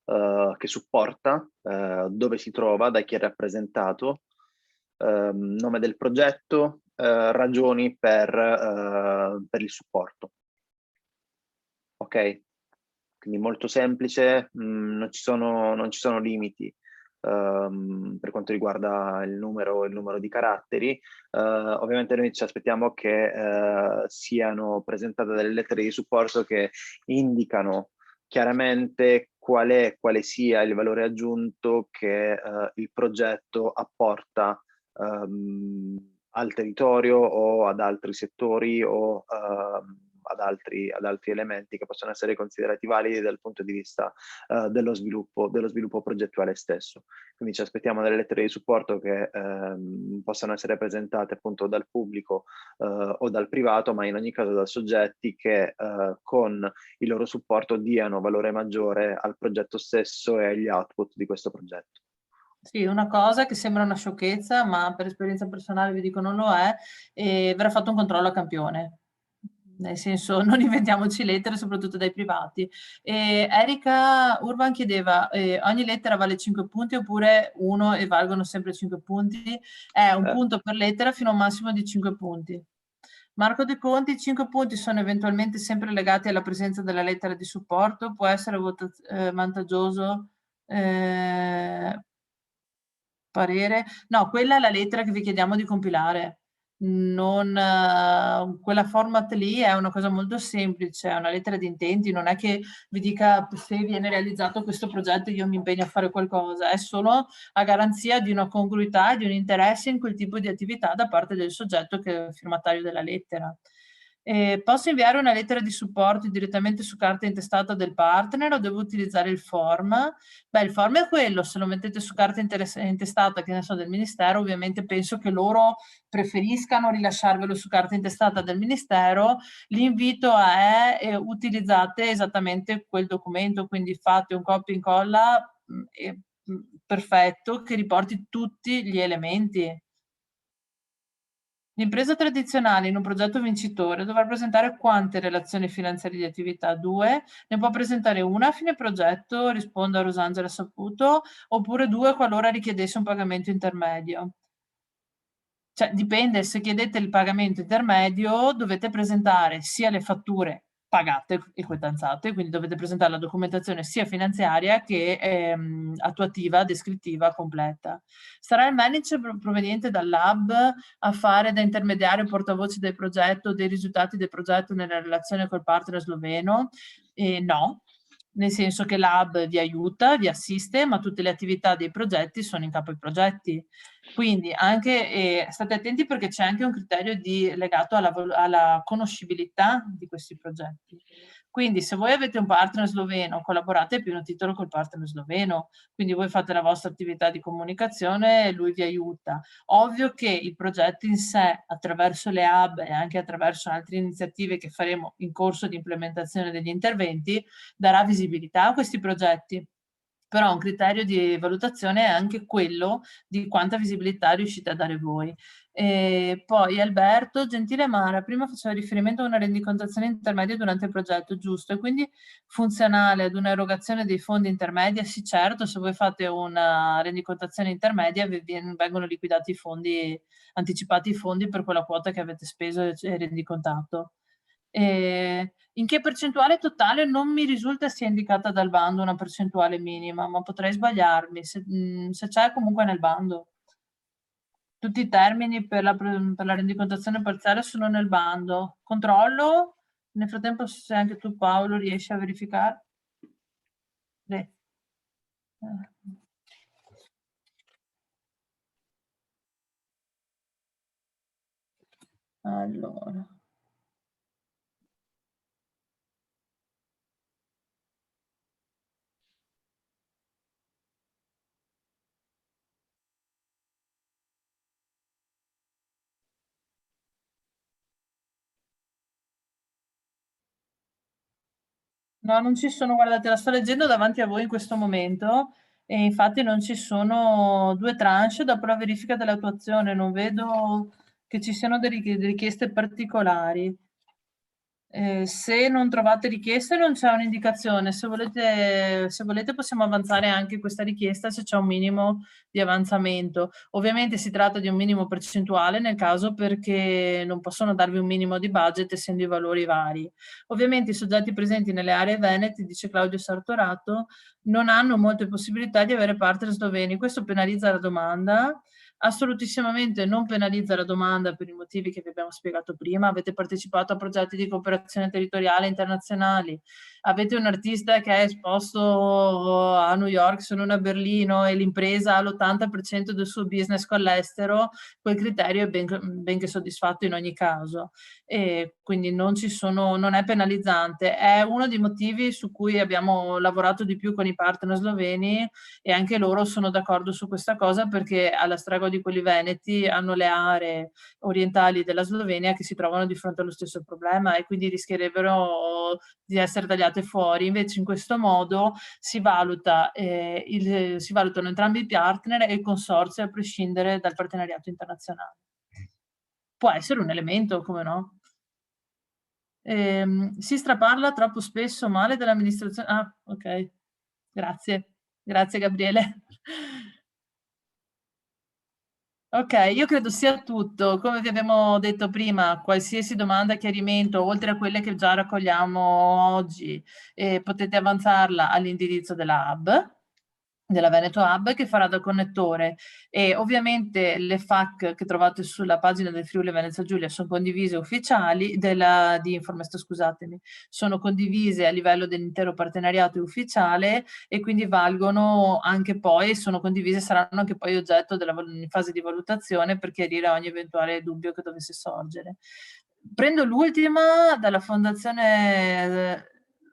che supporta, dove si trova, da chi è rappresentato, nome del progetto, ragioni per il supporto. Ok? Quindi molto semplice, non ci sono limiti per quanto riguarda il numero di caratteri. Ovviamente noi ci aspettiamo che siano presentate delle lettere di supporto che indicano chiaramente quale sia il valore aggiunto che il progetto apporta al territorio o ad altri settori o ad altri elementi che possono essere considerati validi dal punto di vista dello sviluppo progettuale stesso. Quindi ci aspettiamo delle lettere di supporto che possano essere presentate appunto dal pubblico o dal privato, ma in ogni caso da soggetti che con il loro supporto diano valore maggiore al progetto stesso e agli output di questo progetto. Sì, una cosa che sembra una sciocchezza, ma per esperienza personale vi dico non lo è, verrà fatto un controllo a campione. Nel senso, non inventiamoci lettere, soprattutto dai privati. Erika Urban chiedeva, ogni lettera vale 5 punti oppure 1 e valgono sempre 5 punti? È un punto per lettera fino a un massimo di 5 punti. Marco De Conti, 5 punti sono eventualmente sempre legati alla presenza della lettera di supporto, può essere vantaggioso parere? No, quella è la lettera che vi chiediamo di compilare. Non, quella format lì è una cosa molto semplice, è una lettera di intenti, non è che vi dica se viene realizzato questo progetto io mi impegno a fare qualcosa, è solo a garanzia di una congruità e di un interesse in quel tipo di attività da parte del soggetto che è firmatario della lettera. Posso inviare una lettera di supporto direttamente su carta intestata del partner o devo utilizzare il form? Beh, il form è quello, se lo mettete su carta intestata, che ne so, del Ministero, ovviamente penso che loro preferiscano rilasciarvelo su carta intestata del Ministero. L'invito è utilizzate esattamente quel documento, quindi fate un copia e incolla e perfetto che riporti tutti gli elementi. L'impresa tradizionale in un progetto vincitore dovrà presentare quante relazioni finanziarie di attività? 2? Ne può presentare una a fine progetto, rispondo a Rosangela Saputo, oppure 2 qualora richiedesse un pagamento intermedio? Cioè, dipende, se chiedete il pagamento intermedio dovete presentare sia le fatture pagate e quetanzate, quindi dovete presentare la documentazione sia finanziaria che attuativa, descrittiva, completa. Sarà il manager proveniente dall'hub a fare da intermediario portavoce del progetto, dei risultati del progetto nella relazione col partner sloveno? No, nel senso che l'hub vi aiuta, vi assiste, ma tutte le attività dei progetti sono in capo ai progetti. Quindi anche, state attenti perché c'è anche un criterio legato alla conoscibilità di questi progetti. Quindi se voi avete un partner sloveno, collaborate a pieno titolo col partner sloveno, quindi voi fate la vostra attività di comunicazione e lui vi aiuta. Ovvio che il progetto in sé, attraverso le hub e anche attraverso altre iniziative che faremo in corso di implementazione degli interventi, darà visibilità a questi progetti. Però un criterio di valutazione è anche quello di quanta visibilità riuscite a dare voi. Poi Alberto, gentile Mara, prima faceva riferimento a una rendicontazione intermedia durante il progetto, giusto? E quindi funzionale ad un'erogazione dei fondi intermedia? Sì, certo, se voi fate una rendicontazione intermedia vengono liquidati i fondi, anticipati i fondi per quella quota che avete speso e rendicontato. In che percentuale totale non mi risulta sia indicata dal bando una percentuale minima, ma potrei sbagliarmi, se c'è comunque nel bando. Tutti i termini per la rendicontazione parziale sono nel bando. Controllo, nel frattempo se anche tu Paolo riesci a verificare. Allora. No, non ci sono, guardate, la sto leggendo davanti a voi in questo momento e infatti non ci sono 2 tranche dopo la verifica dell'attuazione, non vedo che ci siano delle richieste particolari. Se non trovate richieste non c'è un'indicazione, se volete possiamo avanzare anche questa richiesta se c'è un minimo di avanzamento. Ovviamente si tratta di un minimo percentuale nel caso perché non possono darvi un minimo di budget essendo i valori vari. Ovviamente i soggetti presenti nelle aree venete, dice Claudio Sartorato, non hanno molte possibilità di avere partner sloveni. Questo penalizza la domanda. Assolutissimamente non penalizza la domanda per i motivi che vi abbiamo spiegato prima. Avete partecipato a progetti di cooperazione territoriale internazionali, avete un artista che è esposto a New York, se non a Berlino, e l'impresa ha l'80% del suo business con l'estero, quel criterio è ben che soddisfatto in ogni caso. E quindi non è penalizzante. È uno dei motivi su cui abbiamo lavorato di più con i partner sloveni e anche loro sono d'accordo su questa cosa perché alla stregua di quelli veneti hanno le aree orientali della Slovenia che si trovano di fronte allo stesso problema e quindi rischierebbero di essere tagliate fuori. Invece in questo modo si valutano entrambi i partner e il consorzio a prescindere dal partenariato internazionale. Può essere un elemento, come no? Sistra parla troppo spesso male dell'amministrazione. Ah, ok. Grazie. Grazie Gabriele. Ok, io credo sia tutto. Come vi abbiamo detto prima, qualsiasi domanda, chiarimento, oltre a quelle che già raccogliamo oggi, potete avanzarla all'indirizzo della hub, della Veneto Hub, che farà da connettore. E ovviamente le FAQ che trovate sulla pagina del Friuli Venezia Giulia sono condivise ufficiali, di Informest, scusatemi, sono condivise a livello dell'intero partenariato ufficiale e quindi valgono anche poi, sono condivise, saranno anche poi oggetto in fase di valutazione per chiarire ogni eventuale dubbio che dovesse sorgere. Prendo l'ultima dalla Fondazione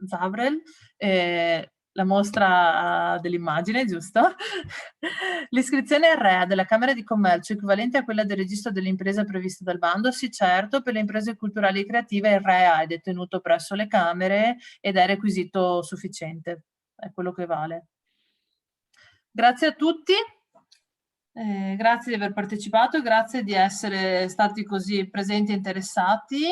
Zavrel, la mostra dell'immagine, giusto? L'iscrizione REA della Camera di Commercio equivalente a quella del registro delle imprese previste dal bando? Sì, certo, per le imprese culturali e creative il REA è detenuto presso le Camere ed è requisito sufficiente, è quello che vale. Grazie a tutti, grazie di aver partecipato, grazie di essere stati così presenti e interessati.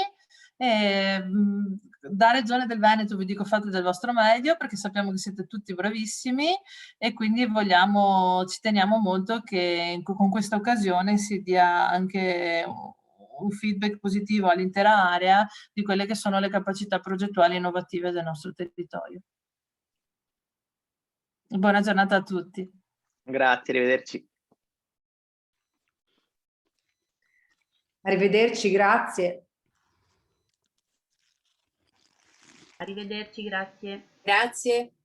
Da Regione del Veneto vi dico fate del vostro meglio, perché sappiamo che siete tutti bravissimi e quindi ci teniamo molto che con questa occasione si dia anche un feedback positivo all'intera area di quelle che sono le capacità progettuali innovative del nostro territorio. Buona giornata a tutti. Grazie, arrivederci. Arrivederci, grazie. Arrivederci, grazie. Grazie.